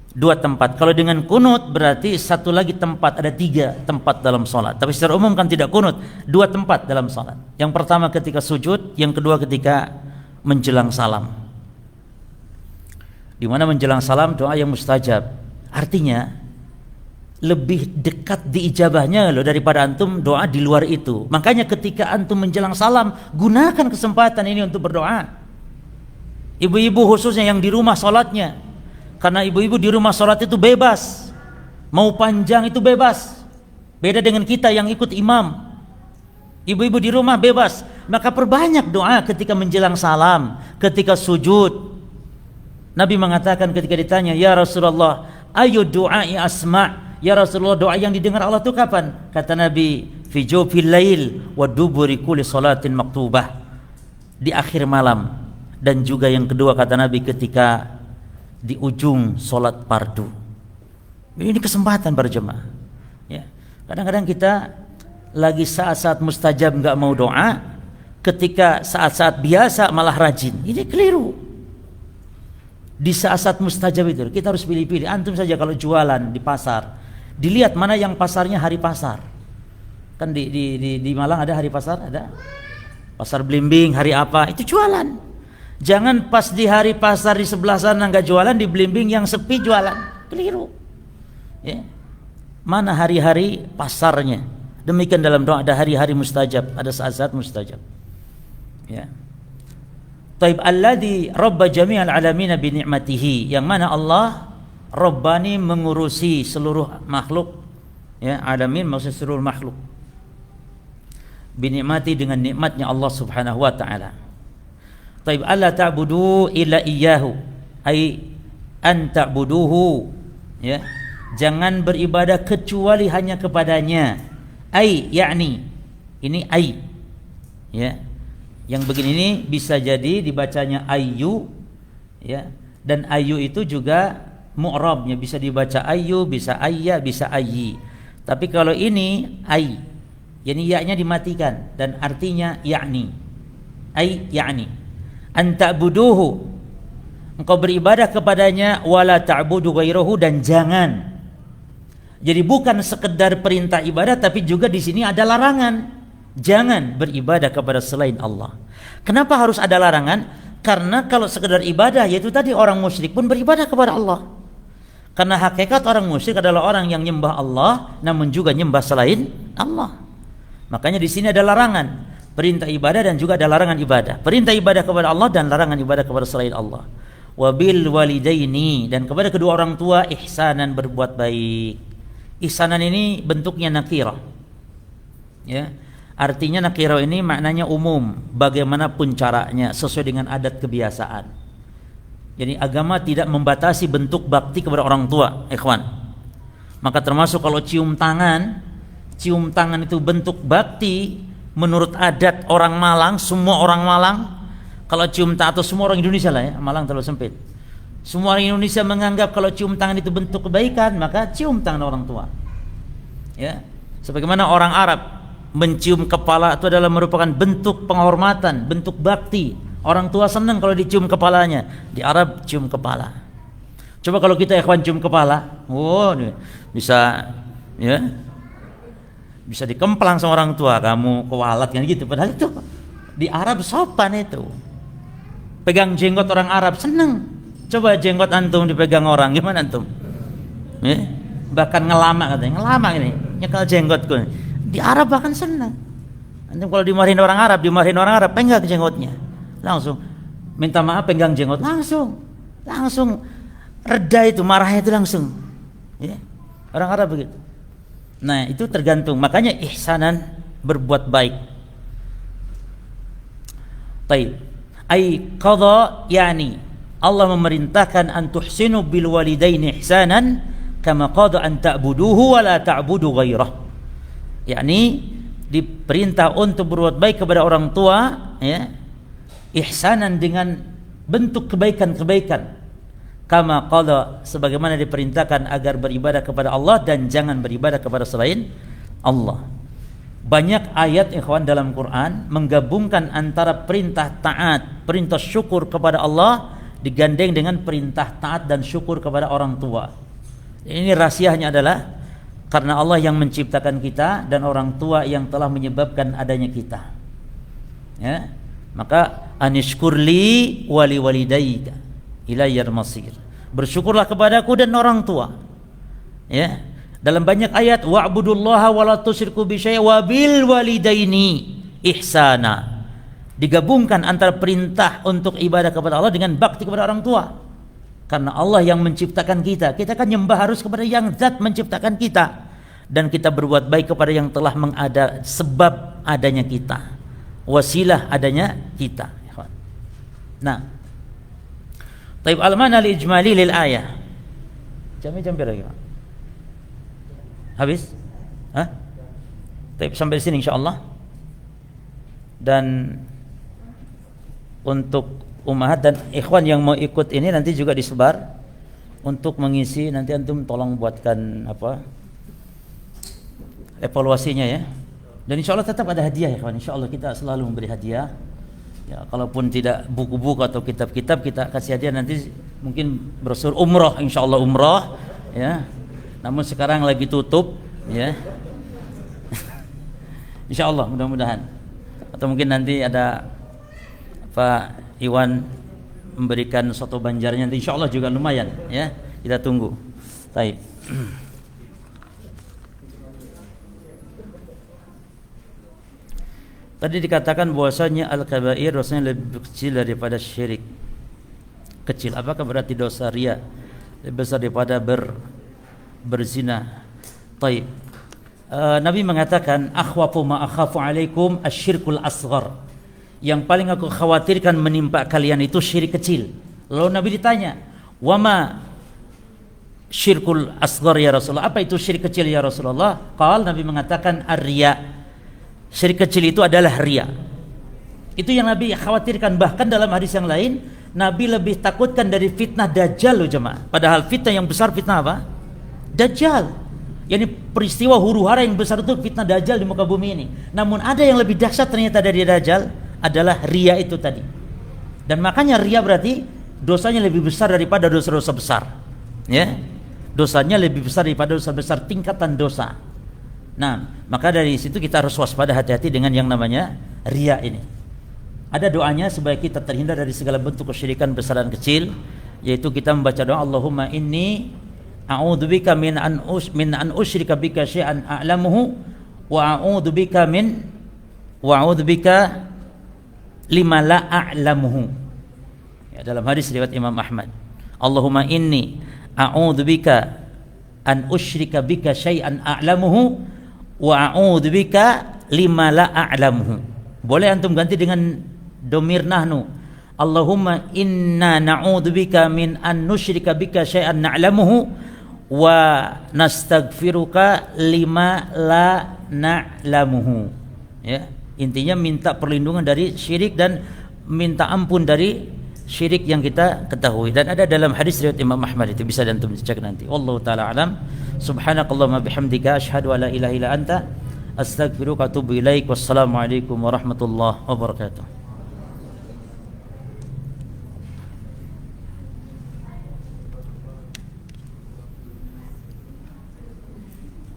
dua tempat. Kalau dengan kunut berarti satu lagi tempat, ada tiga tempat dalam salat. Tapi secara umum kan tidak kunut, dua tempat dalam salat. Yang pertama ketika sujud, yang kedua ketika menjelang salam. Di mana menjelang salam doa yang mustajab. Artinya lebih dekat diijabahnya loh daripada antum doa di luar itu. Makanya ketika antum menjelang salam, gunakan kesempatan ini untuk berdoa. Ibu-ibu khususnya yang di rumah salatnya, karena ibu-ibu di rumah salat itu bebas, mau panjang itu bebas. Beda dengan kita yang ikut imam. Ibu-ibu di rumah bebas, maka perbanyak doa ketika menjelang salam, ketika sujud. Nabi mengatakan ketika ditanya, ya Rasulullah, ayu du'ai asma'. Ya Rasulullah, doa yang didengar Allah itu kapan? Kata Nabi, fi jawfil lail wa duburi kulli salatin maktubah. Di akhir malam. Dan juga yang kedua kata Nabi ketika di ujung salat fardu. Ini kesempatan para jemaah. Ya. Kadang-kadang kita lagi saat-saat mustajab enggak mau doa, ketika saat-saat biasa malah rajin. Ini keliru. Di saat-saat mustajab itu kita harus pilih-pilih. Antum saja kalau jualan di pasar, dilihat mana yang pasarnya hari pasar. Kan di Malang ada hari pasar, ada pasar Blimbing, hari apa, itu jualan. Jangan pas di hari pasar di sebelah sana nggak jualan, di Blimbing yang sepi jualan. Keliru ya. Mana hari-hari pasarnya. Demikian dalam doa ada hari-hari mustajab, ada saat-saat mustajab ya. Taib alladzi rabba jami'al alamin bi ni'matihi, yang mana Allah Rabbani mengurusi seluruh makhluk ya, alamin maksudnya seluruh makhluk, binikmati dengan nikmatnya Allah Subhanahu wa taala. Taib alla ta'budu illa iyyahu, ai an ta'buduhu ya, jangan beribadah kecuali hanya kepadanya. Ai yakni ini ai ya, yang begini ini bisa jadi dibacanya ayyu ya, dan ayyu itu juga mu'rabnya bisa dibaca ayyu, bisa ayya, bisa ayyi. Tapi kalau ini ay, yani ya-nya dimatikan dan artinya yakni. Ay yakni an ta'buduhu, engkau beribadah kepadanya, wala ta'budu ghairahu, dan jangan. Jadi bukan sekedar perintah ibadah, tapi juga di sini ada larangan. Jangan beribadah kepada selain Allah. Kenapa harus ada larangan? Karena kalau sekedar ibadah, yaitu tadi orang musyrik pun beribadah kepada Allah. Karena hakikat orang musyrik adalah orang yang nyembah Allah, namun juga nyembah selain Allah. Makanya di sini ada larangan, perintah ibadah dan juga ada larangan ibadah. Perintah ibadah kepada Allah dan larangan ibadah kepada selain Allah. Wabil walidaini, dan kepada kedua orang tua ihsanan, berbuat baik. Ihsanan ini bentuknya nakirah. Ya. Artinya nakirah ini maknanya umum, bagaimanapun caranya, sesuai dengan adat kebiasaan. Jadi agama tidak membatasi bentuk bakti kepada orang tua, ikhwan. Maka termasuk kalau cium tangan itu bentuk bakti menurut adat orang Malang, semua orang Malang. Kalau cium tangan, atau semua orang Indonesia lah ya, Malang terlalu sempit. Semua orang Indonesia menganggap kalau cium tangan itu bentuk kebaikan, maka cium tangan orang tua. Ya, sebagaimana orang Arab mencium kepala itu adalah merupakan bentuk penghormatan, bentuk bakti. Orang tua senang kalau dicium kepalanya. Di Arab cium kepala. Coba kalau kita ikhwan cium kepala, bisa ya. bisa dikemplang sama orang tua, kamu kualat kan gitu. Padahal itu di Arab sopan itu. Pegang jenggot orang Arab seneng. Coba jenggot antum dipegang orang, gimana antum? Bahkan ngelama katanya, ngelama ini, nyekal jenggotku. Di Arab bahkan seneng. Antum kalau dimarahin orang Arab, pegang jenggotnya. Langsung minta maaf, pegang jenggot, langsung reda itu, marahnya itu langsung. Ya. Orang Arab begitu. Nah, itu tergantung. Makanya ihsanan, berbuat baik. Taib. Ai qadha, yani Allah memerintahkan an tuhsinu bil walidaini ihsanan kama qadha an ta'buduhu wa la ta'budu ghairah. Yani diperintah untuk berbuat baik kepada orang tua, ya. Ihsanan dengan bentuk kebaikan-kebaikan. Kama qala, sebagaimana diperintahkan agar beribadah kepada Allah dan jangan beribadah kepada selain Allah. Banyak ayat ikhwan dalam Quran menggabungkan antara perintah taat, perintah syukur kepada Allah digandeng dengan perintah taat dan syukur kepada orang tua. Ini rahasianya adalah karena Allah yang menciptakan kita dan orang tua yang telah menyebabkan adanya kita. Ya. Maka anishkurli wali walidayka ilayyal masir. Bersyukurlah kepadaku dan orang tua. Ya. Dalam banyak ayat wa'budullaha wa la tusyriku bisyai'in wa bil walidaini ihsana. Digabungkan antara perintah untuk ibadah kepada Allah dengan bakti kepada orang tua. Karena Allah yang menciptakan kita. Kita kan nyembah harus kepada yang zat menciptakan kita. Dan kita berbuat baik kepada yang telah mengada sebab adanya kita. Wasilah adanya kita. Nah, Taib al-mana li-ijmali lil-ayah. Jam berapa? Habis? Hah? Taib sampai sini insyaallah. Dan untuk ummahat dan ikhwan yang mau ikut ini nanti juga disebar untuk mengisi, nanti antum tolong buatkan apa? Evaluasinya ya. Dan insyaallah tetap ada hadiah ya kawan. Insyaallah kita selalu memberi hadiah. Ya, kalaupun tidak buku-buku atau kitab-kitab, kita kasih hadiah nanti mungkin brosur umroh, insyaallah umroh ya. Namun sekarang lagi tutup ya. Insyaallah mudah-mudahan. Atau mungkin nanti ada Pak Iwan memberikan soto Banjarnya nanti insyaallah juga lumayan ya. Kita tunggu. Baik. Tadi dikatakan bahwasanya al-kabair dosanya lebih kecil daripada syirik. Kecil, apakah berarti dosa riya lebih besar daripada berzina? Taib. Nabi mengatakan akhwafu ma akhafu alaikum asyirkul asghar. Yang paling aku khawatirkan menimpa kalian itu syirik kecil. Lalu Nabi ditanya, "Wama syirkul asghar ya Rasulullah?" Apa itu syirik kecil ya Rasulullah? Nabi mengatakan ar-riya. Syirik kecil itu adalah riya. Itu yang Nabi khawatirkan. Bahkan dalam hadis yang lain, Nabi lebih takutkan dari fitnah Dajjal loh jemaah. Padahal fitnah yang besar fitnah apa? Dajjal. Yani peristiwa huru-hara yang besar itu fitnah Dajjal di muka bumi ini. Namun ada yang lebih dahsyat ternyata dari Dajjal adalah riya itu tadi. Dan makanya riya berarti dosanya lebih besar daripada dosa-dosa besar. Ya. Dosanya lebih besar daripada dosa besar, tingkatan dosa. Nah, maka dari situ kita harus waspada, hati-hati dengan yang namanya riya ini. Ada doanya supaya kita terhindar dari segala bentuk kesyirikan besar dan kecil, yaitu kita membaca doa Allahumma inni a'udzubika min an usyrika bika syai'an a'lamuhu wa a'udzubika lima la a'lamuhu. Ya, dalam hadis riwayat Imam Ahmad. Allahumma inni a'udzubika an usyrika bika syai'an a'lamuhu wa a'udzubika lima la a'lamuhu. Boleh antum ganti dengan domir nahnu. Allahumma inna na'udzubika min an nusyrika bika syai'an na'lamuhu wa nastaghfiruka lima la na'lamuhu. Ya, intinya minta perlindungan dari syirik dan minta ampun dari syirik yang kita ketahui. Dan ada dalam hadis riwayat Imam Ahmad, itu bisa dan antum cek nanti. Wallahu taala alam. Subhanakallahumma bihamdika asyhadu an la ilaha illa anta astaghfiruka wa atubu ilaik. Wassalamualaikum warahmatullahi wabarakatuh.